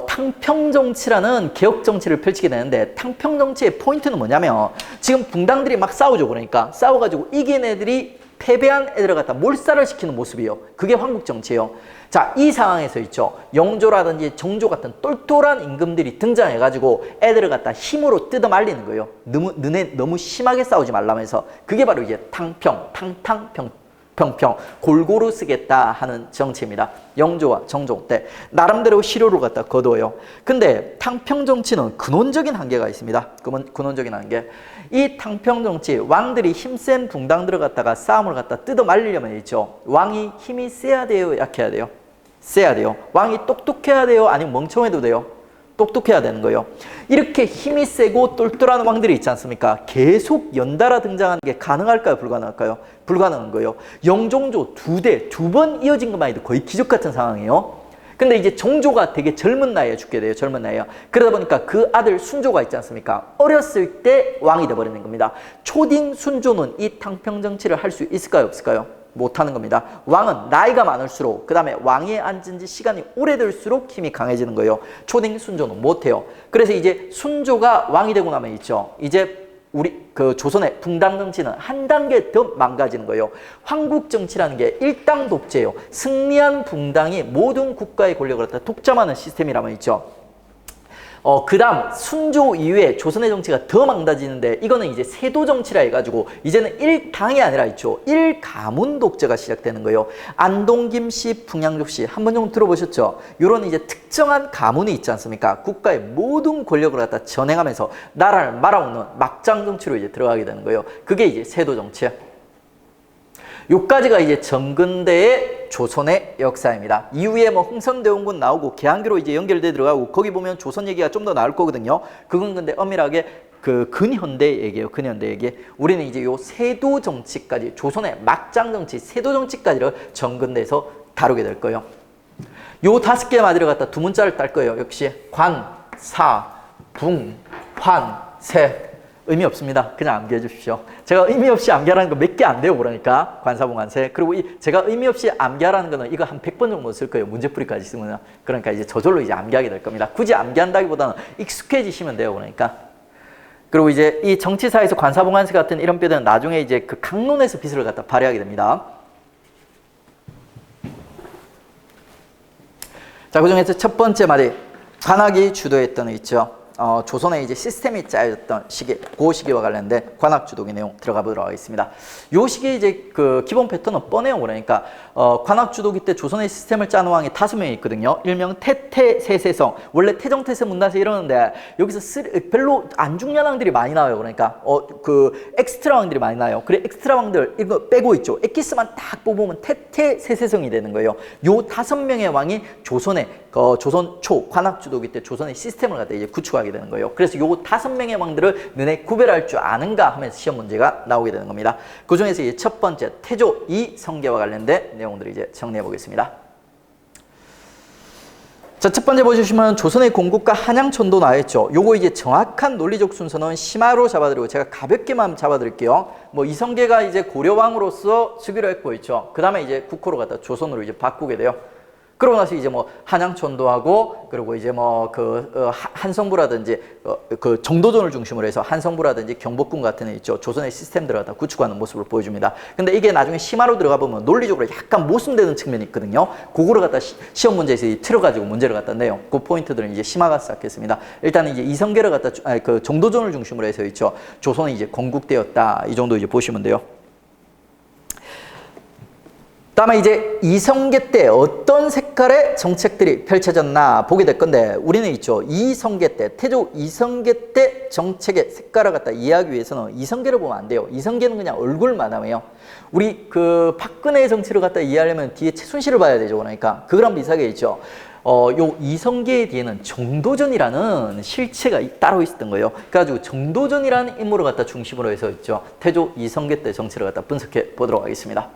탕평정치라는 개혁정치를 펼치게 되는데 탕평정치의 포인트는 뭐냐면 지금 붕당들이 막 싸우죠. 그러니까 싸워가지고 이긴 애들이 패배한 애들을 갖다 몰살을 시키는 모습이에요. 그게 황국정치예요. 자, 이 상황에서 있죠. 영조라든지 정조 같은 똘똘한 임금들이 등장해가지고 애들을 갖다 힘으로 뜯어 말리는 거예요. 너무 심하게 싸우지 말라면서. 그게 바로 이제 평평 골고루 쓰겠다 하는 정치입니다. 영조와 정조 때 나름대로 실효를 갖다 거둬요. 근데 탕평정치는 근원적인 한계가 있습니다. 근원적인 한계. 이 탕평정치 왕들이 힘센 붕당들을 갖다가 싸움을 갖다 뜯어 말리려면 있죠. 왕이 힘이 세야 돼요? 약해야 돼요? 세야 돼요. 왕이 똑똑해야 돼요? 아니면 멍청해도 돼요? 똑똑해야 되는 거예요. 이렇게 힘이 세고 똘똘한 왕들이 있지 않습니까? 계속 연달아 등장하는 게 가능할까요? 불가능할까요? 불가능한 거예요. 영종조 2번 이어진 것만 해도 거의 기적 같은 상황이에요. 근데 이제 정조가 되게 젊은 나이에 죽게 돼요. 젊은 나이에. 그러다 보니까 그 아들 순조가 있지 않습니까? 어렸을 때 왕이 돼버리는 겁니다. 초딩 순조는 이 탕평정치를 할 수 있을까요? 없을까요? 못하는 겁니다. 왕은 나이가 많을수록 그 다음에 왕위에 앉은 지 시간이 오래될수록 힘이 강해지는 거예요. 초딩 순조는 못해요. 그래서 이제 순조가 왕이 되고 나면 있죠. 이제 우리 그 조선의 붕당 정치는 한 단계 더 망가지는 거예요. 황국 정치라는 게 일당 독재예요. 승리한 붕당이 모든 국가의 권력을 갖다 독점하는 시스템이라면 있죠. 그 다음 순조 이후에 조선의 정치가 더 망가지는데 이거는 이제 세도 정치라 해가지고 이제는 일당이 아니라 있죠. 일가문 독재가 시작되는 거예요. 안동, 김씨, 풍양족씨 한 번 정도 들어보셨죠? 이런 이제 특정한 가문이 있지 않습니까? 국가의 모든 권력을 갖다 전행하면서 나라를 말아먹는 막장 정치로 이제 들어가게 되는 거예요. 그게 이제 세도 정치야. 요까지가 이제 정근대의 조선의 역사입니다. 이후에 뭐 흥선대원군 나오고 개항기로 이제 연결돼 들어가고 거기 보면 조선 얘기가 좀 더 나올 거거든요. 그건 근데 엄밀하게 그 근현대 얘기예요. 근현대 얘기. 우리는 이제 요 세도 정치까지 조선의 막장 정치, 세도 정치까지를 정근대에서 다루게 될 거예요. 요 5개 마디를 갖다 두 문자를 딸 거예요. 역시 관, 사, 붕, 환, 세. 의미 없습니다. 그냥 암기해 주십시오. 제가 의미 없이 암기하라는 거 몇 개 안 돼요. 그러니까 관사봉관세. 그리고 제가 의미 없이 암기하라는 거는 이거 한 100번 정도 쓸 거예요. 문제풀이까지 쓰면. 그러니까 이제 저절로 이제 암기하게 될 겁니다. 굳이 암기한다기보다는 익숙해지시면 돼요. 그러니까. 그리고 이제 이 정치사에서 관사봉관세 같은 이런 뼈들은 나중에 이제 그 강론에서 비술을 갖다 발휘하게 됩니다. 자, 그 중에서 첫 번째 말이 관악이 주도했던 의 있죠. 조선의 이제 시스템이 짜여졌던 시기, 그 시기와 관련된 관악주도기 내용 들어가 보도록 하겠습니다. 요 시기에 이제 그 기본 패턴은 뻔해요. 그러니까, 관악주도기 때 조선의 시스템을 짜는 왕이 5명이 있거든요. 일명 태태세세성. 원래 태정태세 문단세 이러는데, 여기서 별로 안 중요한 왕들이 많이 나와요. 그러니까, 그 엑스트라 왕들이 많이 나와요. 그래, 엑스트라 왕들, 이거 빼고 있죠. 엑기스만 딱 뽑으면 태태세세성이 되는 거예요. 요 5명의 왕이 조선의, 조선 초, 관악주도기 때 조선의 시스템을 갖다 이제 구축하게 되는 거예요. 그래서 요 5명의 왕들을 너네 구별할 줄 아는가 하면서 시험 문제가 나오게 되는 겁니다. 그 중에서 이제 첫 번째 태조 이성계와 관련된 내용들을 이제 정리해 보겠습니다. 자, 첫 번째 보시면 조선의 공국과 한양천도 나와있죠. 요거 이제 정확한 논리적 순서는 심화로 잡아드리고 제가 가볍게만 잡아드릴게요. 뭐 이성계가 이제 고려왕으로서 즉위를 했고 있죠. 그 다음에 이제 국호로 갖다 조선으로 이제 바꾸게 돼요. 그러고 나서 이제 뭐 한양천도 하고 그리고 이제 뭐 그 한성부라든지 그 정도전을 중심으로 해서 한성부라든지 경복궁 같은 애 있죠. 조선의 시스템들을 갖다 구축하는 모습을 보여줍니다. 근데 이게 나중에 심화로 들어가 보면 논리적으로 약간 모순되는 측면이 있거든요. 그거를 갖다 시험 문제에서 틀어가지고 문제를 갖다 내요. 그 포인트들은 이제 심화가 쌓겠습니다. 일단은 이제 이성계를 갖다 그 정도전을 중심으로 해서 있죠. 조선이 이제 건국되었다. 이 정도 이제 보시면 돼요. 다음에 이제 이성계 때 어떤 색깔의 정책들이 펼쳐졌나 보게 될 건데 우리는 있죠. 이성계 때, 태조 이성계 때 정책의 색깔을 갖다 이해하기 위해서는 이성계를 보면 안 돼요. 이성계는 그냥 얼굴만 하면요. 우리 그 박근혜의 정치를 갖다 이해하려면 뒤에 최순실을 봐야 되죠. 그러니까 그거랑 비슷하게 있죠. 요 이성계의 뒤에는 정도전이라는 실체가 따로 있었던 거예요. 그래가지고 정도전이라는 인물을 갖다 중심으로 해서 있죠. 태조 이성계 때 정치를 갖다 분석해 보도록 하겠습니다.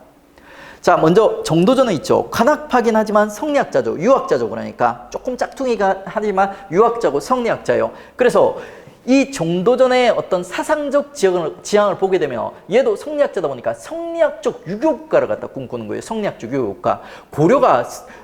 자, 먼저 정도전은 있죠. 관악파긴 하지만 성리학자죠. 유학자죠. 그러니까 조금 짝퉁이가 하지만 유학자고 성리학자예요. 그래서 이 정도전의 어떤 사상적 지향을 보게 되면 얘도 성리학자다 보니까 성리학적 유교국가를 갖다 꿈꾸는 거예요. 성리학적 유교국가. 고려가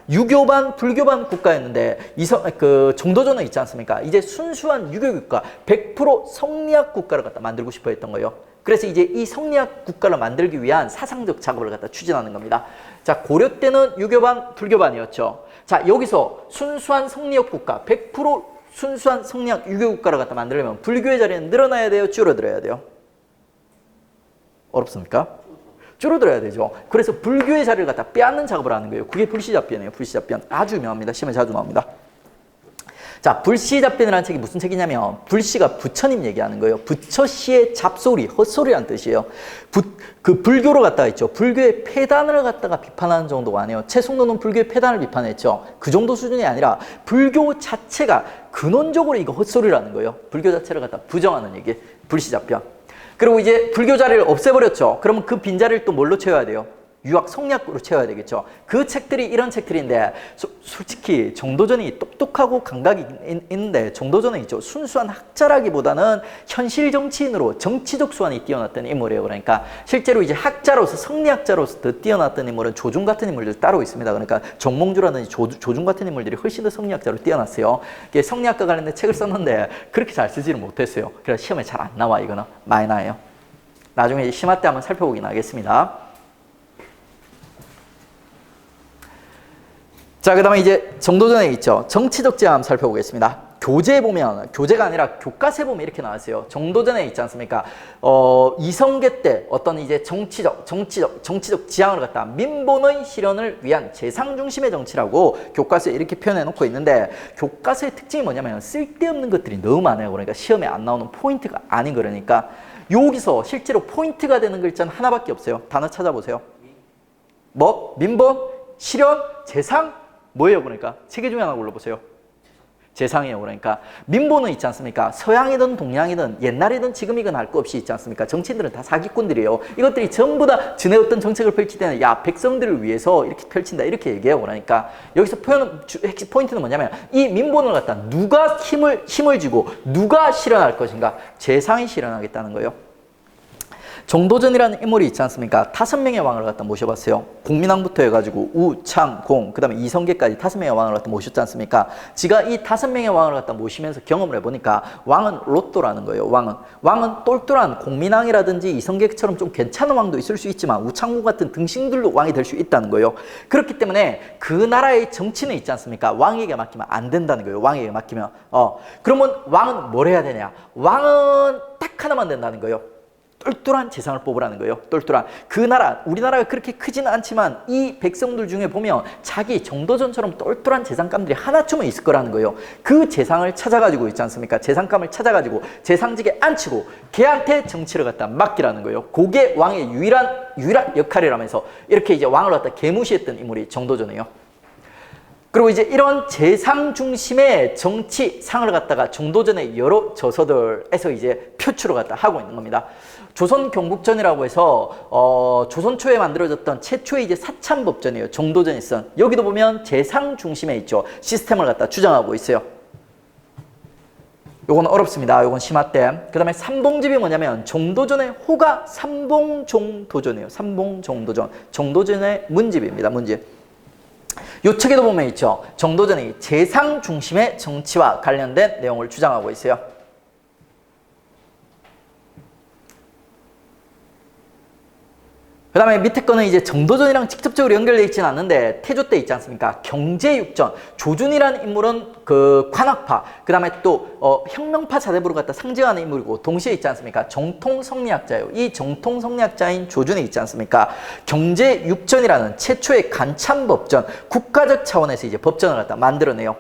유교반 불교반 국가였는데 그 정도전은 있지 않습니까? 이제 순수한 유교국가 100% 성리학 국가를 갖다 만들고 싶어 했던 거예요. 그래서 이제 이 성리학 국가를 만들기 위한 사상적 작업을 갖다 추진하는 겁니다. 자, 고려 때는 유교반, 불교반이었죠. 자, 여기서 순수한 성리학 국가, 100% 순수한 성리학 유교 국가를 갖다 만들려면 불교의 자리는 늘어나야 돼요? 줄어들어야 돼요? 어렵습니까? 줄어들어야 되죠. 그래서 불교의 자리를 갖다 빼앗는 작업을 하는 거예요. 그게 불시잡변이에요. 불시잡변. 아주 유명합니다. 시험에 자주 나옵니다. 자, 불시잡변이라는 책이 무슨 책이냐면 불시가 부처님 얘기하는 거예요. 부처씨의 잡소리, 헛소리라는 뜻이에요. 그 불교로 갖다가 있죠. 불교의 폐단을 갖다가 비판하는 정도가 아니에요. 최승로는 불교의 폐단을 비판했죠. 그 정도 수준이 아니라 불교 자체가 근원적으로 이거 헛소리라는 거예요. 불교 자체를 갖다 부정하는 얘기, 불시잡변. 그리고 이제 불교 자리를 없애버렸죠. 그러면 그 빈자리를 또 뭘로 채워야 돼요? 유학 성리학으로 채워야 되겠죠. 그 책들이 이런 책들인데 솔직히 정도전이 똑똑하고 감각이 있는데 정도전은 있죠. 순수한 학자라기보다는 현실 정치인으로 정치적 수완이 뛰어났던 인물이에요. 그러니까 실제로 이제 학자로서 성리학자로서 더 뛰어났던 인물은 조중 같은 인물들 따로 있습니다. 그러니까 정몽주라든지 조중 같은 인물들이 훨씬 더 성리학자로 뛰어났어요. 성리학과 관련된 책을 썼는데 그렇게 잘 쓰지는 못했어요. 그래서 시험에 잘 안 나와. 이거는 많이 나요. 나중에 심화 때 한번 살펴보긴 하겠습니다. 자, 그 다음에 이제 정도전에 있죠. 정치적 제함 살펴보겠습니다. 교재에 보면, 교재가 아니라 교과서에 보면 이렇게 나왔어요. 정도전에 있지 않습니까? 이성계 때 어떤 이제 정치적 지향을 갖다 민본의 실현을 위한 재상 중심의 정치라고 교과서에 이렇게 표현해 놓고 있는데, 교과서의 특징이 뭐냐면 쓸데없는 것들이 너무 많아요. 그러니까 시험에 안 나오는 포인트가 아닌 거니까. 여기서 실제로 포인트가 되는 글자는 하나밖에 없어요. 단어 찾아보세요. 뭐? 민본, 실현, 재상, 뭐예요? 그러니까 세 개 중에 하나 골라보세요. 재상이에요. 그러니까 민본은 있지 않습니까? 서양이든 동양이든 옛날이든 지금이든 할 거 없이 있지 않습니까? 정치인들은 다 사기꾼들이에요. 이것들이 전부 다 지네 어떤 정책을 펼칠 때는 야, 백성들을 위해서 이렇게 펼친다 이렇게 얘기해요. 그러니까 여기서 핵심 포인트는 뭐냐면 이 민본을 갖다 누가 힘을 주고 누가 실현할 것인가? 재상이 실현하겠다는 거예요. 정도전이라는 인물이 있지 않습니까? 5명의 왕을 갖다 모셔봤어요. 공민왕부터 해가지고 우, 창, 공, 그 다음에 이성계까지 5명의 왕을 갖다 모셨지 않습니까? 지가 이 5명의 왕을 갖다 모시면서 경험을 해보니까 왕은 로또라는 거예요. 왕은 똘똘한 공민왕이라든지 이성계처럼 좀 괜찮은 왕도 있을 수 있지만 우창국 같은 등신들도 왕이 될 수 있다는 거예요. 그렇기 때문에 그 나라의 정치는 있지 않습니까? 왕에게 맡기면 안 된다는 거예요. 왕에게 맡기면. 그러면 왕은 뭘 해야 되냐? 왕은 딱 하나만 된다는 거예요. 똘똘한 재상을 뽑으라는 거예요. 똘똘한. 그 나라, 우리나라가 그렇게 크지는 않지만 이 백성들 중에 보면 자기 정도전처럼 똘똘한 재상감들이 하나쯤은 있을 거라는 거예요. 그 재상을 찾아가지고 있지 않습니까? 재상감을 찾아가지고 재상직에 앉히고 걔한테 정치를 갖다 맡기라는 거예요. 그게 왕의 유일한 역할이라면서 이렇게 이제 왕을 갖다 개무시했던 인물이 정도전이에요. 그리고 이제 이런 재상 중심의 정치상을 갖다가 정도전의 여러 저서들에서 이제 표출을 갖다 하고 있는 겁니다. 조선 경국전이라고 해서 조선 초에 만들어졌던 최초의 이제 사참법전이에요. 정도전이 쓴. 여기도 보면 재상 중심에 있죠. 시스템을 갖다 주장하고 있어요. 요건 어렵습니다. 요건 심화댐. 그 다음에 삼봉집이 뭐냐면 정도전의 호가 삼봉종도전이에요. 삼봉종도전. 정도전의 문집입니다. 문집. 요 책에도 보면 있죠. 정도전이 재상 중심의 정치와 관련된 내용을 주장하고 있어요. 그 다음에 밑에 거는 이제 정도전이랑 직접적으로 연결되어 있지는 않는데 태조 때 있지 않습니까? 경제육전. 조준이라는 인물은 그 관학파, 그 다음에 또 혁명파 자대부를 갖다 상징하는 인물이고 동시에 있지 않습니까? 정통성리학자예요. 이 정통성리학자인 조준이 있지 않습니까? 경제육전이라는 최초의 간참법전, 국가적 차원에서 이제 법전을 갖다 만들어내요.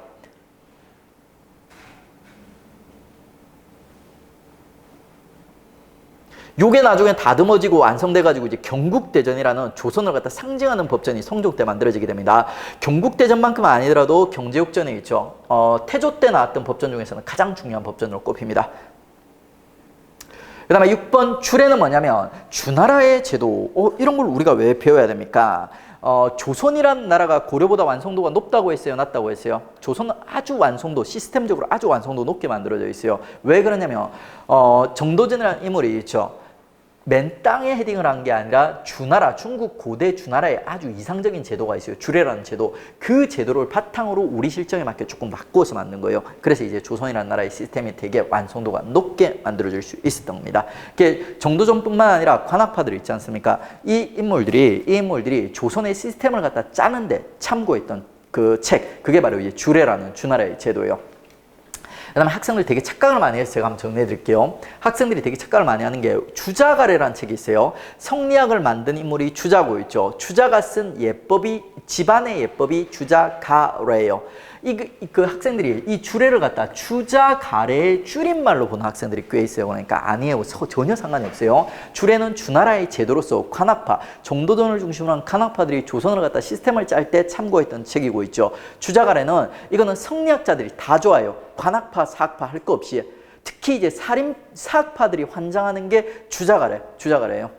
요게 나중에 다듬어지고 완성돼가지고 이제 경국대전이라는 조선을 갖다 상징하는 법전이 성종 때 만들어지게 됩니다. 경국대전만큼은 아니더라도 경제육전에 있죠. 태조 때 나왔던 법전 중에서는 가장 중요한 법전으로 꼽힙니다. 그 다음에 6번 주례는 뭐냐면 주나라의 제도. 이런 걸 우리가 왜 배워야 됩니까? 조선이라는 나라가 고려보다 완성도가 높다고 했어요? 낮다고 했어요? 조선은 아주 완성도, 시스템적으로 아주 완성도 높게 만들어져 있어요. 왜 그러냐면 정도전이라는 인물이 있죠. 맨 땅에 헤딩을 한 게 아니라 주나라, 중국 고대 주나라에 아주 이상적인 제도가 있어요. 주례라는 제도. 그 제도를 바탕으로 우리 실정에 맞게 조금 바꾸어서 만든 거예요. 그래서 이제 조선이라는 나라의 시스템이 되게 완성도가 높게 만들어질 수 있었던 겁니다. 정도전뿐만 아니라 관학파들 있지 않습니까? 이 인물들이 조선의 시스템을 갖다 짜는데 참고했던 그 책, 그게 바로 이제 주례라는 주나라의 제도예요. 그 다음에 학생들이 되게 착각을 많이 해서 제가 한번 정리해 드릴게요. 학생들이 되게 착각을 많이 하는 게 주자가래라는 책이 있어요. 성리학을 만든 인물이 주자고 있죠. 주자가 쓴 예법이, 집안의 예법이 주자가래예요. 그 학생들이 이 주례를 갖다 주자가래의 줄임말로 보는 학생들이 꽤 있어요. 그러니까 아니에요. 전혀 상관이 없어요. 주례는 주나라의 제도로서 관학파, 정도전을 중심으로 한 관학파들이 조선을 갖다 시스템을 짤 때 참고했던 책이고 있죠. 주자가래는 이거는 성리학자들이 다 좋아해요. 관학파, 사학파 할 거 없이. 특히 이제 살인 사학파들이 환장하는 게 주자가래예요.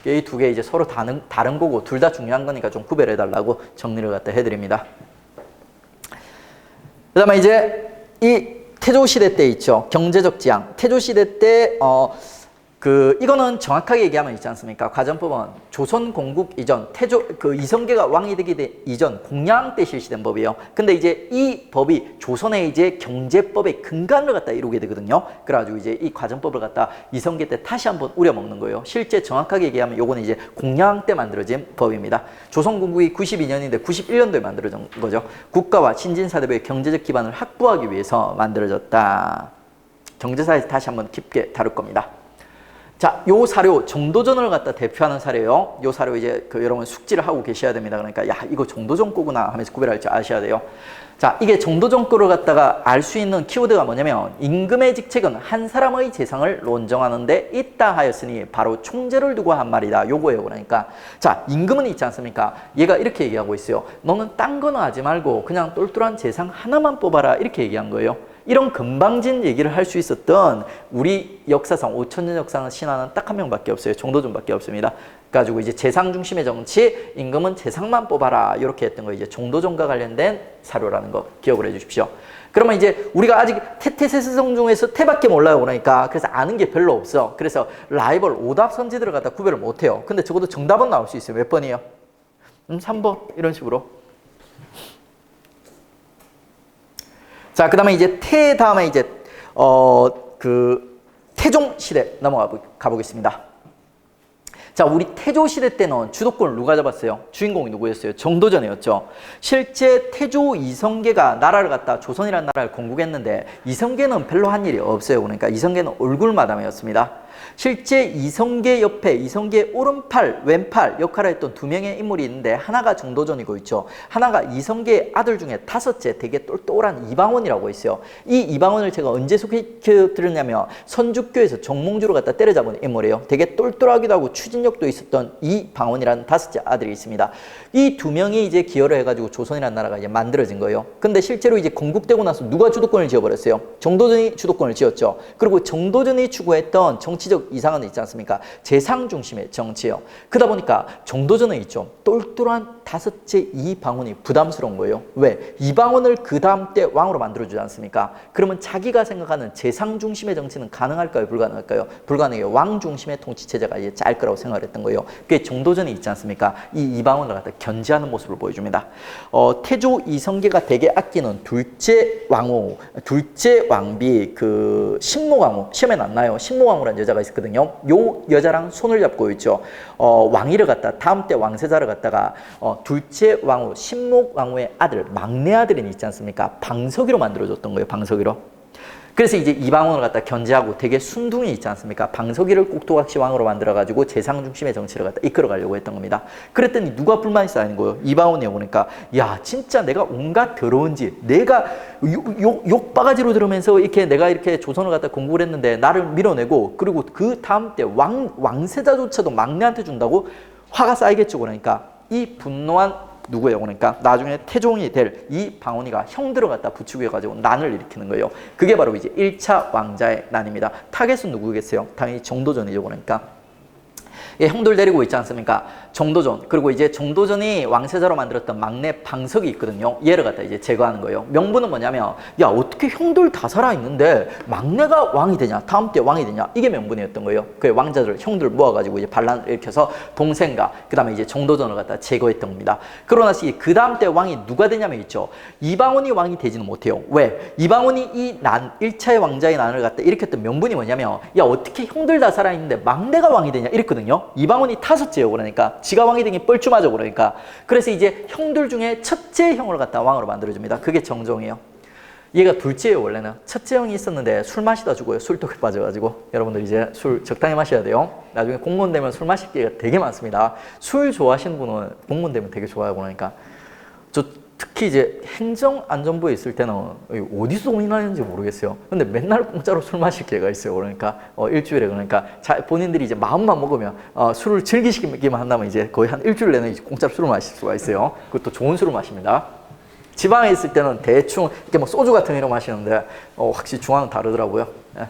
이 두 개 이제 서로 다른 거고 둘 다 중요한 거니까 좀 구별해 달라고 정리를 갖다 해드립니다. 그 다음에 이제 이 태조 시대 때 있죠. 경제적 지향. 태조 시대 때 이거는 정확하게 얘기하면 있지 않습니까? 가정법은 조선 건국 이전, 이성계가 왕이 되기 이전 공양 때 실시된 법이에요. 근데 이제 이 법이 조선의 이제 경제법의 근간을 갖다 이루게 되거든요. 그래가지고 이제 이 가정법을 갖다 이성계 때 다시 한번 우려먹는 거예요. 실제 정확하게 얘기하면 요거는 이제 공양 때 만들어진 법입니다. 조선 건국이 92년인데 91년도에 만들어진 거죠. 국가와 신진사대부의 경제적 기반을 확보하기 위해서 만들어졌다. 경제사에서 다시 한번 깊게 다룰 겁니다. 자, 요 사료 정도전을 갖다 대표하는 사료예요. 요 사료 이제 여러분 숙지를 하고 계셔야 됩니다. 그러니까 야, 이거 정도전 거구나 하면서 구별할 줄 아셔야 돼요. 자, 이게 정도전 거를 갖다가 알 수 있는 키워드가 뭐냐면 임금의 직책은 한 사람의 재상을 논정하는 데 있다 하였으니 바로 총재를 두고 한 말이다. 요거예요. 그러니까 자, 임금은 있지 않습니까? 얘가 이렇게 얘기하고 있어요. 너는 딴 거는 하지 말고 그냥 똘똘한 재상 하나만 뽑아라. 이렇게 얘기한 거예요. 이런 건방진 얘기를 할 수 있었던 우리 역사상 5,000년 역사를 신화는 딱 한 명밖에 없어요. 정도전밖에 없습니다. 가지고 이제 재상 중심의 정치, 임금은 재상만 뽑아라 이렇게 했던 거 이제 정도전과 관련된 사료라는 거 기억을 해주십시오. 그러면 이제 우리가 아직 태태세세성 중에서 태밖에 몰라요. 그러니까 그래서 아는 게 별로 없어. 그래서 라이벌 오답 선지들을 갖다 구별을 못해요. 근데 적어도 정답은 나올 수 있어요. 몇 번이에요? 3번 이런 식으로. 자, 그 다음에 이제 다음에 이제, 태종 시대 넘어가 보겠습니다. 자, 우리 태조 시대 때는 주도권을 누가 잡았어요? 주인공이 누구였어요? 정도전이었죠. 실제 태조 이성계가 나라를 갖다 조선이라는 나라를 건국했는데 이성계는 별로 한 일이 없어요. 그러니까 이성계는 얼굴마담이었습니다. 실제 이성계 옆에 이성계 오른팔, 왼팔 역할을 했던 두 명의 인물이 있는데 하나가 정도전이고 있죠. 하나가 이성계의 아들 중에 다섯째 되게 똘똘한 이방원이라고 있어요. 이 이방원을 제가 언제 소개해드렸냐면 선주교에서 정몽주를 갖다 때려잡은 인물이에요. 되게 똘똘하기도 하고 추진력도 있었던 이방원이라는 다섯째 아들이 있습니다. 이 두 명이 이제 기여를 해가지고 조선이라는 나라가 이제 만들어진 거예요. 근데 실제로 이제 건국되고 나서 누가 주도권을 지어버렸어요? 정도전이 주도권을 지었죠. 그리고 정도전이 추구했던 정치적 이상은 있지 않습니까? 재상 중심의 정치예요. 그러다 보니까 정도전에 있죠. 똘똘한 다섯째 이방원이 부담스러운 거예요. 왜? 이방원을 그 다음 때 왕으로 만들어주지 않습니까? 그러면 자기가 생각하는 재상 중심의 정치는 가능할까요? 불가능할까요? 불가능해요. 왕 중심의 통치체제가 이제 짤 거라고 생각을 했던 거예요. 그게 정도전이 있지 않습니까? 이 이방원을 갖다 견제하는 모습을 보여줍니다. 태조 이성계가 되게 아끼는 둘째 왕후, 둘째 왕비, 신모왕후, 시험에 안 나요. 신모왕후라는 여자가 있었거든요. 요 여자랑 손을 잡고 있죠. 왕위를 갖다 다음 때 왕세자를 갖다가 둘째 왕후, 신목왕후의 아들, 막내 아들이 있지 않습니까? 방석이로 만들어줬던 거예요. 방석이로. 그래서 이제 이방원을 갖다 견제하고 되게 순둥이 있지 않습니까? 방석이를 꼭두각시 왕으로 만들어가지고 재상 중심의 정치를 갖다 이끌어가려고 했던 겁니다. 그랬더니 누가 불만이 쌓이는 거예요? 이방원이 오니까 야 진짜 내가 온갖 더러운 짓, 내가 욕바가지로 들으면서 이렇게 내가 이렇게 조선을 갖다 공부를 했는데 나를 밀어내고 그리고 그 다음 때 왕세자조차도 막내한테 준다고 화가 쌓이겠죠. 그러니까 이 분노한 누구예요? 그러니까 나중에 태종이 될 이 방언이가 형들을 갖다 부추겨가지고 난을 일으키는 거예요. 그게 바로 이제 1차 왕자의 난입니다. 타겟은 누구겠어요? 당연히 정도전이죠. 그러니까 예, 형들 데리고 있지 않습니까? 정도전. 그리고 이제 정도전이 왕세자로 만들었던 막내 방석이 있거든요. 얘를 갖다 이제 제거하는 거예요. 명분은 뭐냐면, 야, 어떻게 형들 다 살아있는데 막내가 왕이 되냐? 다음 때 왕이 되냐? 이게 명분이었던 거예요. 그 왕자들, 형들 모아가지고 이제 반란을 일으켜서 동생과 그 다음에 이제 정도전을 갖다 제거했던 겁니다. 그러고 나서 그 다음 때 왕이 누가 되냐면 있죠. 이방원이 왕이 되지는 못해요. 왜? 이방원이 이 1차의 왕자의 난을 갖다 일으켰던 명분이 뭐냐면, 야, 어떻게 형들 다 살아있는데 막내가 왕이 되냐? 이랬거든요. 이방원이 다섯째예요. 그러니까 지가 왕이 되긴 뻘쭘하죠. 그러니까 그래서 이제 형들 중에 첫째 형을 갖다 왕으로 만들어줍니다. 그게 정종이에요. 얘가 둘째예요. 원래는 첫째 형이 있었는데 술 마시다 죽어요. 술독에 빠져가지고. 여러분들 이제 술 적당히 마셔야 돼요. 나중에 공무원 되면 술 마실 기회가 되게 많습니다. 술 좋아하시는 분은 공무원 되면 되게 좋아요. 그러니까 특히 이제 행정안전부에 있을 때는 어디서 돈이 나는지 모르겠어요. 근데 맨날 공짜로 술 마실 기회가 있어요. 그러니까 일주일에 그러니까 본인들이 이제 마음만 먹으면 술을 즐기시기만 한다면 이제 거의 한 일주일 내내 공짜로 술을 마실 수가 있어요. 그것도 좋은 술을 마십니다. 지방에 있을 때는 대충 이렇게 뭐 소주 같은 거 이런 거 마시는데 확실히 중앙은 다르더라고요. 예.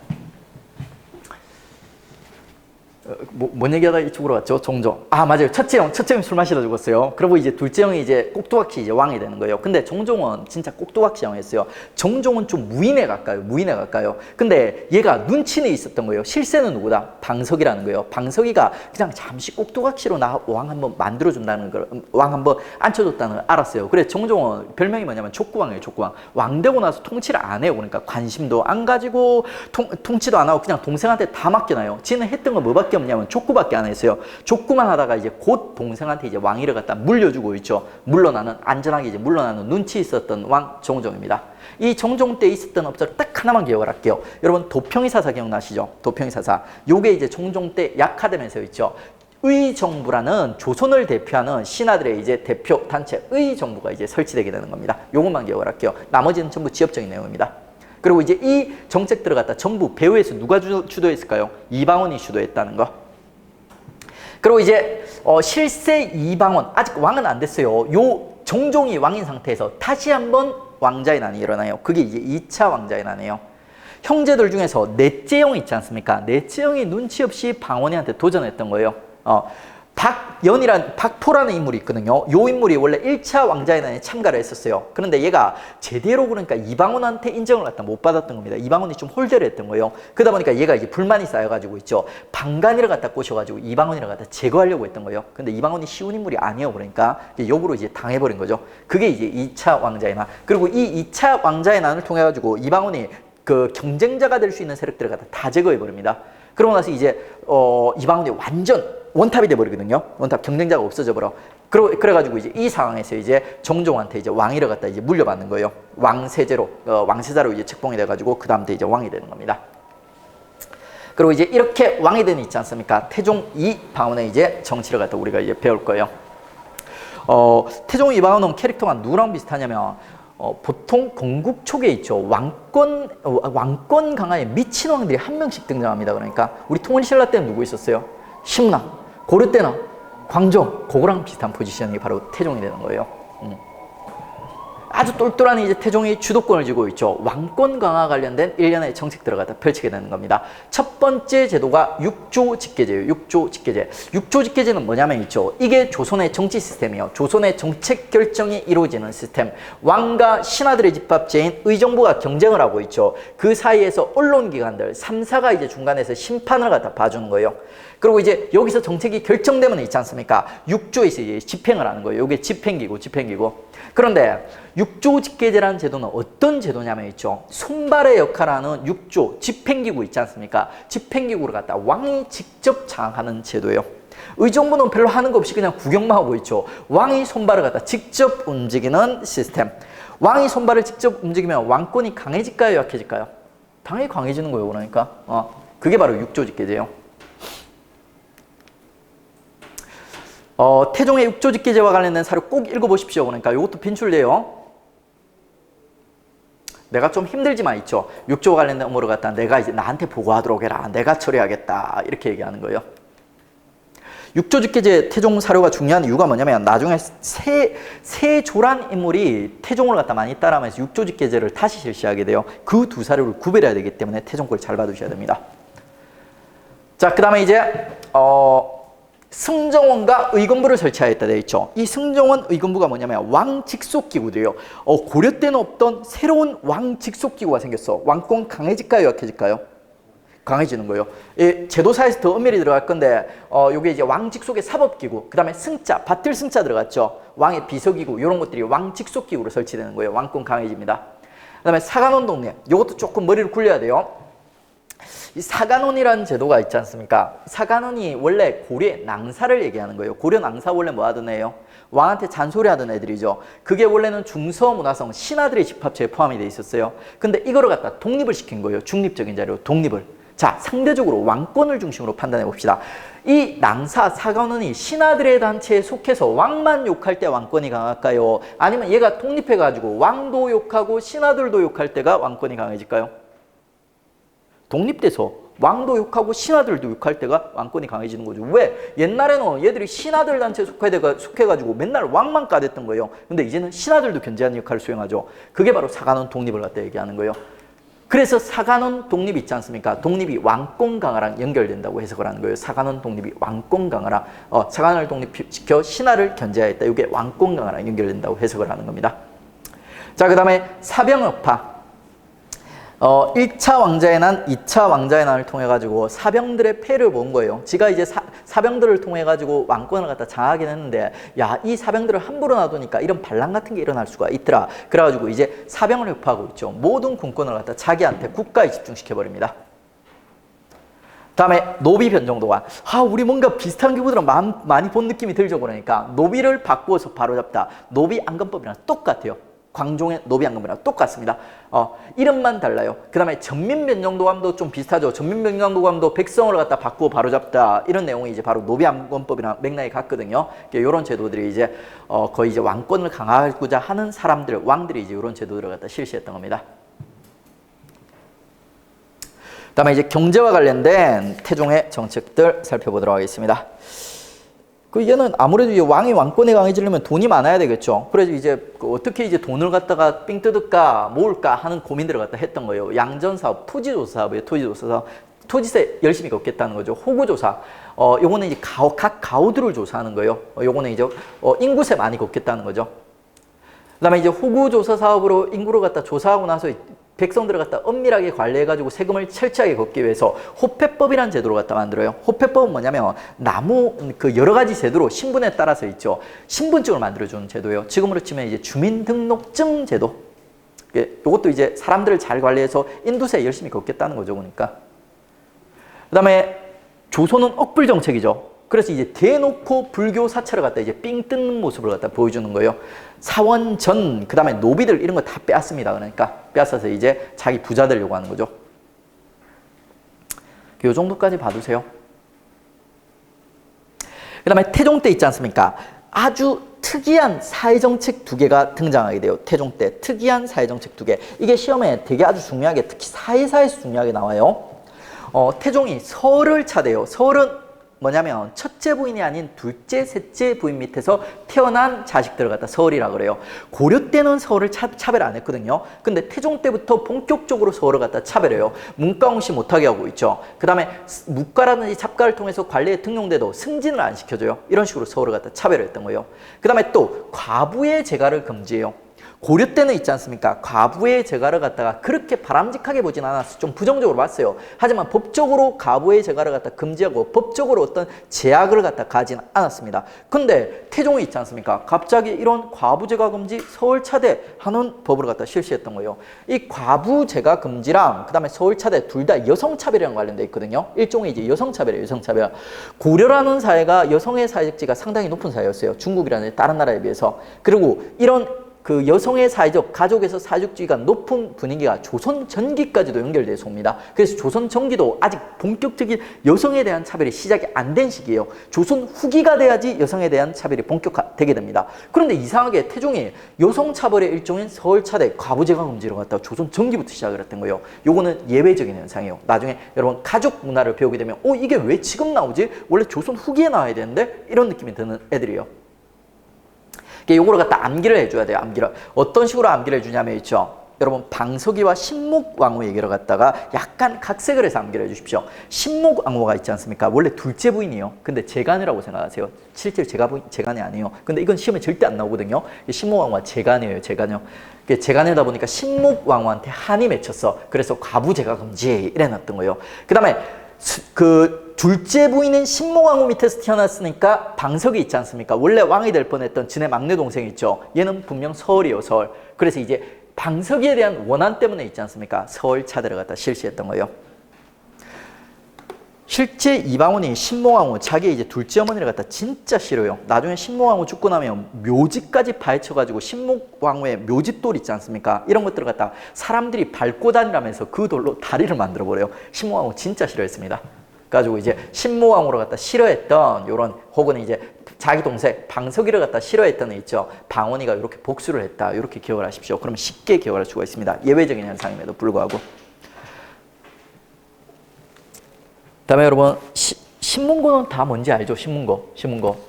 뭔 얘기하다 이쪽으로 왔죠? 종종. 아, 맞아요. 첫째 형이 술 마시다 죽었어요. 그리고 이제 둘째 형이 이제 꼭두각시 이제 왕이 되는 거예요. 근데 정종은 진짜 꼭두각시 형이었어요. 정종은 좀 무인에 가까요. 근데 얘가 눈치는 있었던 거예요. 실세는 누구다? 방석이라는 거예요. 방석이가 그냥 잠시 꼭두각시로 나 왕 한번 만들어준다는 걸, 왕 한번 앉혀줬다는 걸 알았어요. 그래, 정종은 별명이 뭐냐면 족구왕이에요, 족구왕. 왕 되고 나서 통치를 안 해요. 그러니까 관심도 안 가지고, 통치도 안 하고 그냥 동생한테 다 맡겨놔요. 지는 했던 거 뭐밖에 없냐면 족구밖에 안 했어요. 족구만 하다가 이제 곧 동생한테 이제 왕위를 갖다 물려주고 있죠. 안전하게 이제 물러나는 눈치 있었던 왕 정종입니다. 이 정종 때 있었던 업적 딱 하나만 기억을 할게요. 여러분 도평이사사 기억나시죠? 도평이사사. 요게 이제 정종 때 약화되면서 있죠. 의정부라는 조선을 대표하는 신하들의 이제 대표 단체 의정부가 이제 설치되게 되는 겁니다. 요것만 기억을 할게요. 나머지는 전부 지역적인 내용입니다. 그리고 이제 이 정책들을 갖다 전부 배후에서 누가 주도했을까요? 이방원이 주도했다는 거. 그리고 이제 실세 이방원, 아직 왕은 안 됐어요. 요 정종이 왕인 상태에서 다시 한번 왕자의 난이 일어나요. 그게 이제 2차 왕자의 난이에요. 형제들 중에서 넷째 형이 있지 않습니까? 넷째 형이 눈치 없이 방원이한테 도전했던 거예요. 박포라는 인물이 있거든요. 요 인물이 원래 1차 왕자의 난에 참가를 했었어요. 그런데 얘가 제대로 그러니까 이방원한테 인정을 갖다 못 받았던 겁니다. 이방원이 좀 홀대를 했던 거예요. 그러다 보니까 얘가 이제 불만이 쌓여가지고 있죠. 방간이를 갖다 꼬셔가지고 이방원이를 갖다 제거하려고 했던 거예요. 근데 이방원이 쉬운 인물이 아니에요. 그러니까 역으로 이제 당해버린 거죠. 그게 이제 2차 왕자의 난. 그리고 이 2차 왕자의 난을 통해가지고 이방원이 그 경쟁자가 될 수 있는 세력들을 갖다 다 제거해버립니다. 그러고 나서 이제 이방원이 완전 원탑이 돼버리거든요. 원탑 경쟁자가 없어져 버려. 그래가지고 이제 이 상황에서 이제 정종한테 이제 왕위를 갖다 이제 물려받는 거예요. 왕세제로 왕세자로 이제 책봉이 돼가지고 그 다음부터 이제 왕이 되는 겁니다. 그리고 이제 이렇게 왕이 되는 있지 않습니까? 태종 이방원의 이제 정치를 갖다 우리가 이제 배울 거예요. 태종 이방원은 캐릭터가 누구랑 비슷하냐면 보통 건국 초기에 있죠. 왕권 강화에 미친 왕들이 한 명씩 등장합니다. 그러니까 우리 통일신라 때는 누구 있었어요? 심랑. 고려 때는 광종, 그거랑 비슷한 포지션이 바로 태종이 되는 거예요. 아주 똘똘한 이제 태종이 주도권을 쥐고 있죠. 왕권 강화 관련된 일련의 정책들을 갖다 펼치게 되는 겁니다. 첫 번째 제도가 육조직계제예요. 육조직계제. 육조직계제는 뭐냐면 있죠. 이게 조선의 정치 시스템이에요. 조선의 정책 결정이 이루어지는 시스템. 왕과 신하들의 집합체인 의정부가 경쟁을 하고 있죠. 그 사이에서 언론기관들 3사가 이제 중간에서 심판을 갖다 봐주는 거예요. 그리고 이제 여기서 정책이 결정되면 있지 않습니까? 육조에서 이제 집행을 하는 거예요. 이게 집행기구. 그런데 육조직계제라는 제도는 어떤 제도냐면 있죠. 손발의 역할하는 육조, 집행기구 있지 않습니까? 집행기구를 갖다 왕이 직접 장악하는 제도예요. 의정부는 별로 하는 거 없이 그냥 구경만 하고 있죠. 왕이 손발을 갖다 직접 움직이는 시스템. 왕이 손발을 직접 움직이면 왕권이 강해질까요? 약해질까요? 당연히 강해지는 거예요. 그러니까 그게 바로 육조직계제예요. 태종의 육조직계제와 관련된 사료 꼭 읽어보십시오. 그러니까 이것도 빈출돼요. 내가 좀 힘들지만 있죠. 육조와 관련된 업무를 갖다 내가 이제 나한테 보고하도록 해라. 내가 처리하겠다. 이렇게 얘기하는 거예요. 육조직계제 태종 사료가 중요한 이유가 뭐냐면 나중에 세조란 인물이 태종을 갖다 많이 따라하면서 육조직계제를 다시 실시하게 돼요. 그 두 사료를 구별해야 되기 때문에 태종 걸 잘 봐두셔야 됩니다. 자, 그 다음에 이제 승정원과 의금부를 설치하였다 되어 있죠. 이 승정원 의금부가 뭐냐면 왕 직속기구들이에요. 고려 때는 없던 새로운 왕 직속기구가 생겼어. 왕권 강해질까요? 약해질까요? 강해지는 거예요. 제도사에서 더 엄밀히 들어갈 건데 요게 이제 왕 직속의 사법기구, 그 다음에 승자, 받들 승자 들어갔죠. 왕의 비서기구 이런 것들이 왕 직속기구로 설치되는 거예요. 왕권 강해집니다. 그 다음에 사간원 독립, 요것도 조금 머리를 굴려야 돼요. 이 사간원이라는 제도가 있지 않습니까? 사간원이 원래 고려의 낭사를 얘기하는 거예요. 고려 낭사 원래 뭐 하던 애예요? 왕한테 잔소리하던 애들이죠. 그게 원래는 중서문화성 신하들의 집합체에 포함이 돼 있었어요. 근데 이거를 갖다 독립을 시킨 거예요. 중립적인 자료, 독립을. 자, 상대적으로 왕권을 중심으로 판단해 봅시다. 이 낭사 사간원이 신하들의 단체에 속해서 왕만 욕할 때 왕권이 강할까요? 아니면 얘가 독립해가지고 왕도 욕하고 신하들도 욕할 때가 왕권이 강해질까요? 독립돼서 왕도 욕하고 신하들도 욕할 때가 왕권이 강해지는 거죠. 왜? 옛날에는 얘들이 신하들 단체에 속해가지고 맨날 왕만 까댔던 거예요. 근데 이제는 신하들도 견제하는 역할을 수행하죠. 그게 바로 사간원 독립을 갖다 얘기하는 거예요. 그래서 사관원 독립이 있지 않습니까? 독립이 왕권 강화랑 연결된다고 해석을 하는 거예요. 사관원 독립이 왕권 강화랑 사관원을 독립시켜 신하를 견제하였다. 이게 왕권 강화랑 연결된다고 해석을 하는 겁니다. 자, 그 다음에 사병업파. 1차 왕자의 난, 2차 왕자의 난을 통해 가지고 사병들의 패를 본 거예요. 지가 이제 사병들을 통해 가지고 왕권을 갖다 장하긴 했는데, 야, 이 사병들을 함부로 놔두니까 이런 반란 같은 게 일어날 수가 있더라. 그래가지고 이제 사병을 획파하고 있죠. 모든 군권을 갖다 자기한테 국가에 집중시켜 버립니다. 다음에 노비 변정도가, 우리 뭔가 비슷한 기구들을 많이 본 느낌이 들죠. 그러니까 노비를 바꾸어서 바로잡다. 노비 안건법이랑 똑같아요. 광종의 노비안검이랑 똑같습니다. 이름만 달라요. 그 다음에 전민변정도감도 좀 비슷하죠. 전민변정도감도 백성을 갖다 바꾸어 바로잡다. 이런 내용이 이제 바로 노비안검법이랑 맥락이 같거든요. 이런 제도들이 이제 거의 이제 왕권을 강화하고자 하는 사람들, 왕들이 이제 이런 제도들을 갖다 실시했던 겁니다. 그 다음에 이제 경제와 관련된 태종의 정책들 살펴보도록 하겠습니다. 얘는 아무래도 이제 왕이 왕권에 강해지려면 돈이 많아야 되겠죠. 그래서 이제 어떻게 이제 돈을 갖다가 삥 뜯을까, 모을까 하는 고민들을 갖다 했던 거예요. 양전사업, 토지조사 사업이에요. 토지조사 사업. 토지세 열심히 걷겠다는 거죠. 호구조사. 요거는 이제 각 가우들을 조사하는 거예요. 요거는 이제 인구세 많이 걷겠다는 거죠. 그 다음에 이제 호구조사 사업으로 인구를 갖다 조사하고 나서 백성들을 갖다 엄밀하게 관리해가지고 세금을 철저하게 걷기 위해서 호패법이라는 제도를 갖다 만들어요. 호패법은 뭐냐면 나무 여러 가지 제도로 신분에 따라서 있죠. 신분증을 만들어주는 제도예요. 지금으로 치면 이제 주민등록증 제도. 이것도 이제 사람들을 잘 관리해서 인두세 열심히 걷겠다는 거죠. 그러니까. 그 다음에 조선은 억불 정책이죠. 그래서 이제 대놓고 불교 사찰을 갖다 이제 삥 뜯는 모습을 갖다 보여주는 거예요. 사원전, 그 다음에 노비들 이런 거 다 빼앗습니다. 그러니까 빼앗아서 이제 자기 부자 되려고 하는 거죠. 요 정도까지 봐두세요. 그 다음에 태종 때 있지 않습니까? 아주 특이한 사회정책 2개가 등장하게 돼요. 태종 때 특이한 사회정책 2개. 이게 시험에 되게 아주 중요하게, 특히 사회사에서 중요하게 나와요. 태종이 설을 차대요. 설은 뭐냐면 첫째 부인이 아닌 둘째, 셋째 부인 밑에서 태어난 자식들을 갖다 서울이라 그래요. 고려 때는 서울을 차별 안 했거든요. 근데 태종 때부터 본격적으로 서울을 갖다 차별해요. 문과옹시 못하게 하고 있죠. 그 다음에 무과라든지 잡과를 통해서 관리에 등용돼도 승진을 안 시켜줘요. 이런 식으로 서울을 갖다 차별했던 거예요. 그 다음에 또 과부의 재가를 금지해요. 고려 때는 있지 않습니까? 과부의 재가를 갖다가 그렇게 바람직하게 보진 않았어요. 좀 부정적으로 봤어요. 하지만 법적으로 과부의 재가를 갖다 금지하고 법적으로 어떤 제약을 갖다 가진 않았습니다. 근데 태종이 있지 않습니까? 갑자기 이런 과부 재가 금지 서울 차대 하는 법을 갖다 실시했던 거예요. 이 과부 재가 금지랑 그다음에 서울 차대 둘 다 여성 차별이랑 관련돼 있거든요. 일종의 이제 여성 차별이에요. 여성 차별. 고려라는 사회가 여성의 사회적지가 상당히 높은 사회였어요. 중국이라는 다른 나라에 비해서. 그리고 이런 여성의 사회적, 가족에서 사회적주의가 높은 분위기가 조선 전기까지도 연결돼서 옵니다. 그래서 조선 전기도 아직 본격적인 여성에 대한 차별이 시작이 안 된 시기예요. 조선 후기가 돼야지 여성에 대한 차별이 본격화되게 됩니다. 그런데 이상하게 태종이 여성 차별의 일종인 서울차대 과부재가 금지를 갖다가 조선 전기부터 시작을 했던 거예요. 요거는 예외적인 현상이에요. 나중에 여러분 가족 문화를 배우게 되면 이게 왜 지금 나오지? 원래 조선 후기에 나와야 되는데? 이런 느낌이 드는 애들이에요. 요거를 갖다 암기를 해줘야 돼요. 암기를. 어떤 식으로 암기를 해주냐면 있죠. 여러분 방석이와 신목왕후 얘기를 갖다가 약간 각색을 해서 암기를 해주십시오. 신목왕후가 있지 않습니까? 원래 둘째 부인이에요. 근데 재간이라고 생각하세요. 실제로 재간이 아니에요. 근데 이건 시험에 절대 안 나오거든요. 신목왕후가 재간이에요. 재간이요. 재간이다 보니까 신목왕후한테 한이 맺혔어. 그래서 과부재가 금지 이래놨던 거예요. 그 다음에 둘째 부인은 신목왕후 밑에서 태어났으니까 방석이 있지 않습니까? 원래 왕이 될 뻔했던 진의 막내 동생이 있죠. 얘는 분명 서울이에요. 서울. 그래서 이제 방석이에 대한 원한 때문에 있지 않습니까? 서울 차대를 갖다 실시했던 거예요. 실제 이방원이 신목왕후 자기 이제 둘째 어머니를 갖다 진짜 싫어요. 나중에 신목왕후 죽고 나면 묘지까지 파헤쳐가지고 신목왕후의 묘지돌 있지 않습니까? 이런 것들을 갖다 사람들이 밟고 다니라면서 그 돌로 다리를 만들어 버려요. 신목왕후 진짜 싫어했습니다. 가지고 이제 신목왕후를 갖다 싫어했던 요런 혹은 이제 자기 동생 방석이를 갖다 싫어했던 애 있죠. 방원이가 이렇게 복수를 했다. 이렇게 기억을 하십시오. 그러면 쉽게 기억을 할 수가 있습니다. 예외적인 현상임에도 불구하고. 다음에 여러분 신문고는 다 뭔지 알죠? 신문고.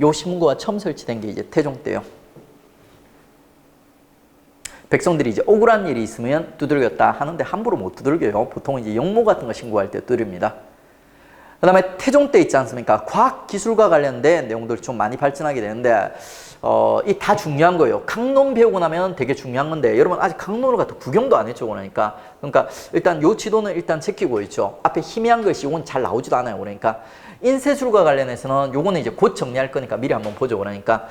요 신문고가 처음 설치된 게 이제 태종 때요. 백성들이 이제 억울한 일이 있으면 두들겼다 하는데 함부로 못 두들겨요. 보통 이제 영모 같은 거 신고할 때 두드립니다. 그 다음에 태종 때 있지 않습니까? 과학 기술과 관련된 내용들 좀 많이 발전하게 되는데 이 다 중요한 거예요. 강론 배우고 나면 되게 중요한 건데 여러분 아직 강론을 갖다 구경도 안 했죠. 그러니까 일단 요 지도는 일단 제끼고 있죠. 앞에 희미한 것이 이건 잘 나오지도 않아요. 그러니까 인쇄술과 관련해서는 요거는 이제 곧 정리할 거니까 미리 한번 보죠. 그러니까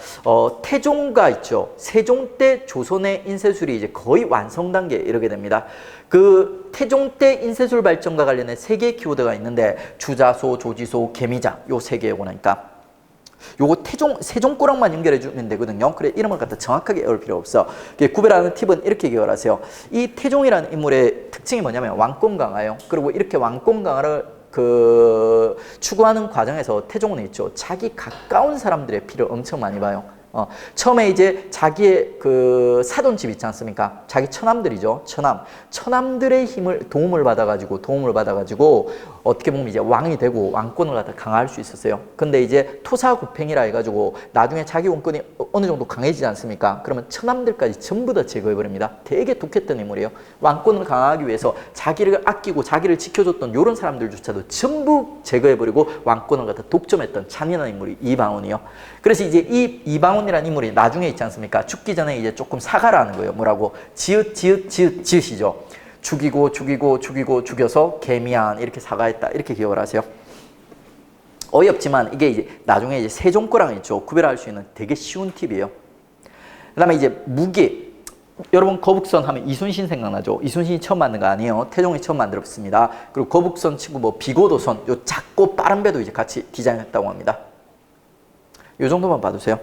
태종가 있죠. 세종 때 조선의 인쇄술이 이제 거의 완성 단계에 이르게 됩니다. 그 태종 때 인쇄술 발전과 관련해 세 개의 키워드가 있는데 주자소, 조지소, 개미자 요 세 개예요. 그러니까 요거 세종 거랑만 연결해 주면 되거든요. 그래 이름을 갖다 정확하게 외울 필요 없어. 구별하는 팁은 이렇게 기억하세요. 이 태종이라는 인물의 특징이 뭐냐면 왕권 강화예요. 그리고 이렇게 왕권 강화를 추구하는 과정에서 태종은 있죠. 자기 가까운 사람들의 피를 엄청 많이 봐요. 처음에 이제 자기의 그 사돈집 있지 않습니까? 자기 처남들이죠. 처남들의 도움을 받아가지고 어떻게 보면 이제 왕이 되고 왕권을 갖다 강화할 수 있었어요. 근데 이제 토사구팽이라 해가지고 나중에 자기 왕권이 어느 정도 강해지지 않습니까? 그러면 처남들까지 전부 다 제거해버립니다. 되게 독했던 인물이에요. 왕권을 강화하기 위해서 자기를 아끼고 자기를 지켜줬던 이런 사람들조차도 전부 제거해버리고 왕권을 갖다 독점했던 잔인한 인물이 이방원이요. 그래서 이제 이 이방원이라는 인물이 나중에 있지 않습니까? 죽기 전에 이제 조금 사과를 하는 거예요. 뭐라고? 지읒이죠. 죽여서 개미안 이렇게 사과했다. 이렇게 기억을 하세요. 어이없지만 이게 이제 나중에 이제 세종 거랑 있죠. 구별할 수 있는 되게 쉬운 팁이에요. 그 다음에 이제 무기. 여러분 거북선 하면 이순신 생각나죠? 이순신이 처음 만든 거 아니에요. 태종이 처음 만들었습니다. 그리고 거북선 치고 뭐 비고도선 요 작고 빠른 배도 이제 같이 디자인했다고 합니다. 요 정도만 봐두세요.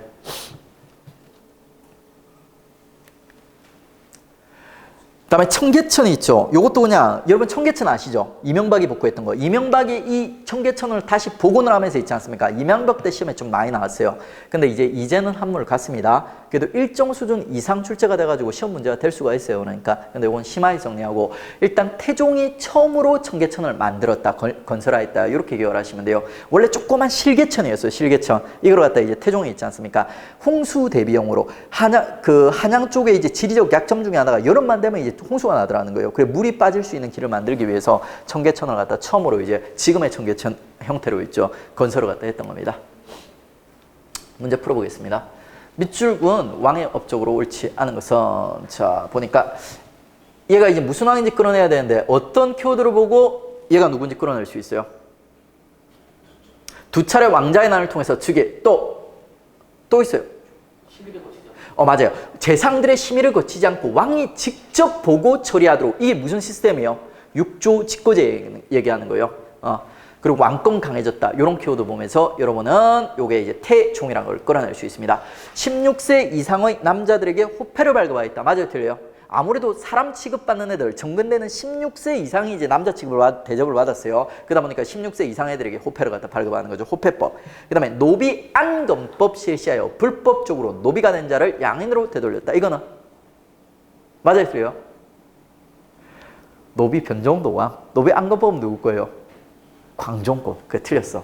그다음에 청계천이 있죠. 요것도 그냥 여러분 청계천 아시죠? 이명박이 복구했던 거. 이명박이 이 청계천을 다시 복원을 하면서 있지 않습니까? 이명박 때 시험에 좀 많이 나왔어요. 근데 이제는 한물 같습니다. 그래도 일정 수준 이상 출제가 돼가지고 시험 문제가 될 수가 있어요. 그러니까 근데 이건 심하게 정리하고 일단 태종이 처음으로 청계천을 만들었다, 건설하였다 이렇게 기억을 하시면 돼요. 원래 조그만 실개천이었어요. 실개천. 이걸 갖다 이제 태종이 있지 않습니까? 홍수 대비용으로 한양 쪽에 이제 지리적 약점 중에 하나가 여름만 되면 이제 홍수가 나더라는 거예요. 그래 물이 빠질 수 있는 길을 만들기 위해서 청계천을 갖다 처음으로 이제 지금의 청계천 형태로 있죠. 건설을 갖다 했던 겁니다. 문제 풀어보겠습니다. 밑줄은 왕의 업적으로 옳지 않은 것은 자 보니까 얘가 이제 무슨 왕인지 끌어내야 되는데 어떤 키워드를 보고 얘가 누군지 끌어낼 수 있어요. 두 차례 왕자의 난을 통해서 즉위 또 있어요. 맞아요. 재상들의 심의를 거치지 않고 왕이 직접 보고 처리하도록 이게 무슨 시스템이에요? 육조 직고제 얘기하는 거예요. 그리고 왕권 강해졌다. 이런 키워드 보면서 여러분은 요게 이제 태종이라는 걸 끌어낼 수 있습니다. 16세 이상의 남자들에게 호패를 발급하였다. 맞아요, 틀려요? 아무래도 사람 취급받는 애들, 정근대는 16세 이상이 이제 남자 대접을 받았어요. 그러다 보니까 16세 이상 애들에게 호패를 갖다 발급하는 거죠. 호패법. 그 다음에 노비 안검법 실시하여 불법적으로 노비가 된 자를 양인으로 되돌렸다. 이거는 맞아요, 틀려요? 노비 변종도 왕. 노비 안검법은 누구 거예요? 광종거. 그게 틀렸어.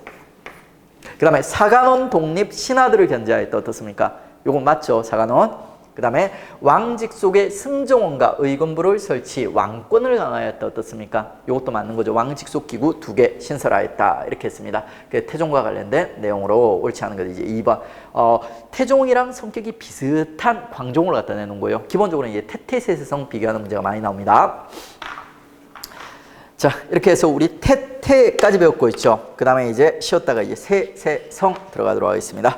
그 다음에 사간원 독립 신하들을 견제하였다. 어떻습니까? 요건 맞죠? 사간원. 그 다음에 왕직 속에 승정원과 의건부를 설치, 왕권을 강화하였다. 어떻습니까? 이것도 맞는 거죠. 왕직 속 기구 2개 신설하였다. 이렇게 했습니다. 태종과 관련된 내용으로 옳지 않은 것이 이제 2번. 태종이랑 성격이 비슷한 광종을 갖다 내놓은 거예요. 기본적으로 이제 태태세세성 비교하는 문제가 많이 나옵니다. 자, 이렇게 해서 우리 태까지 배웠고 있죠. 그 다음에 이제 쉬었다가 이제 세세성 들어가도록 하겠습니다.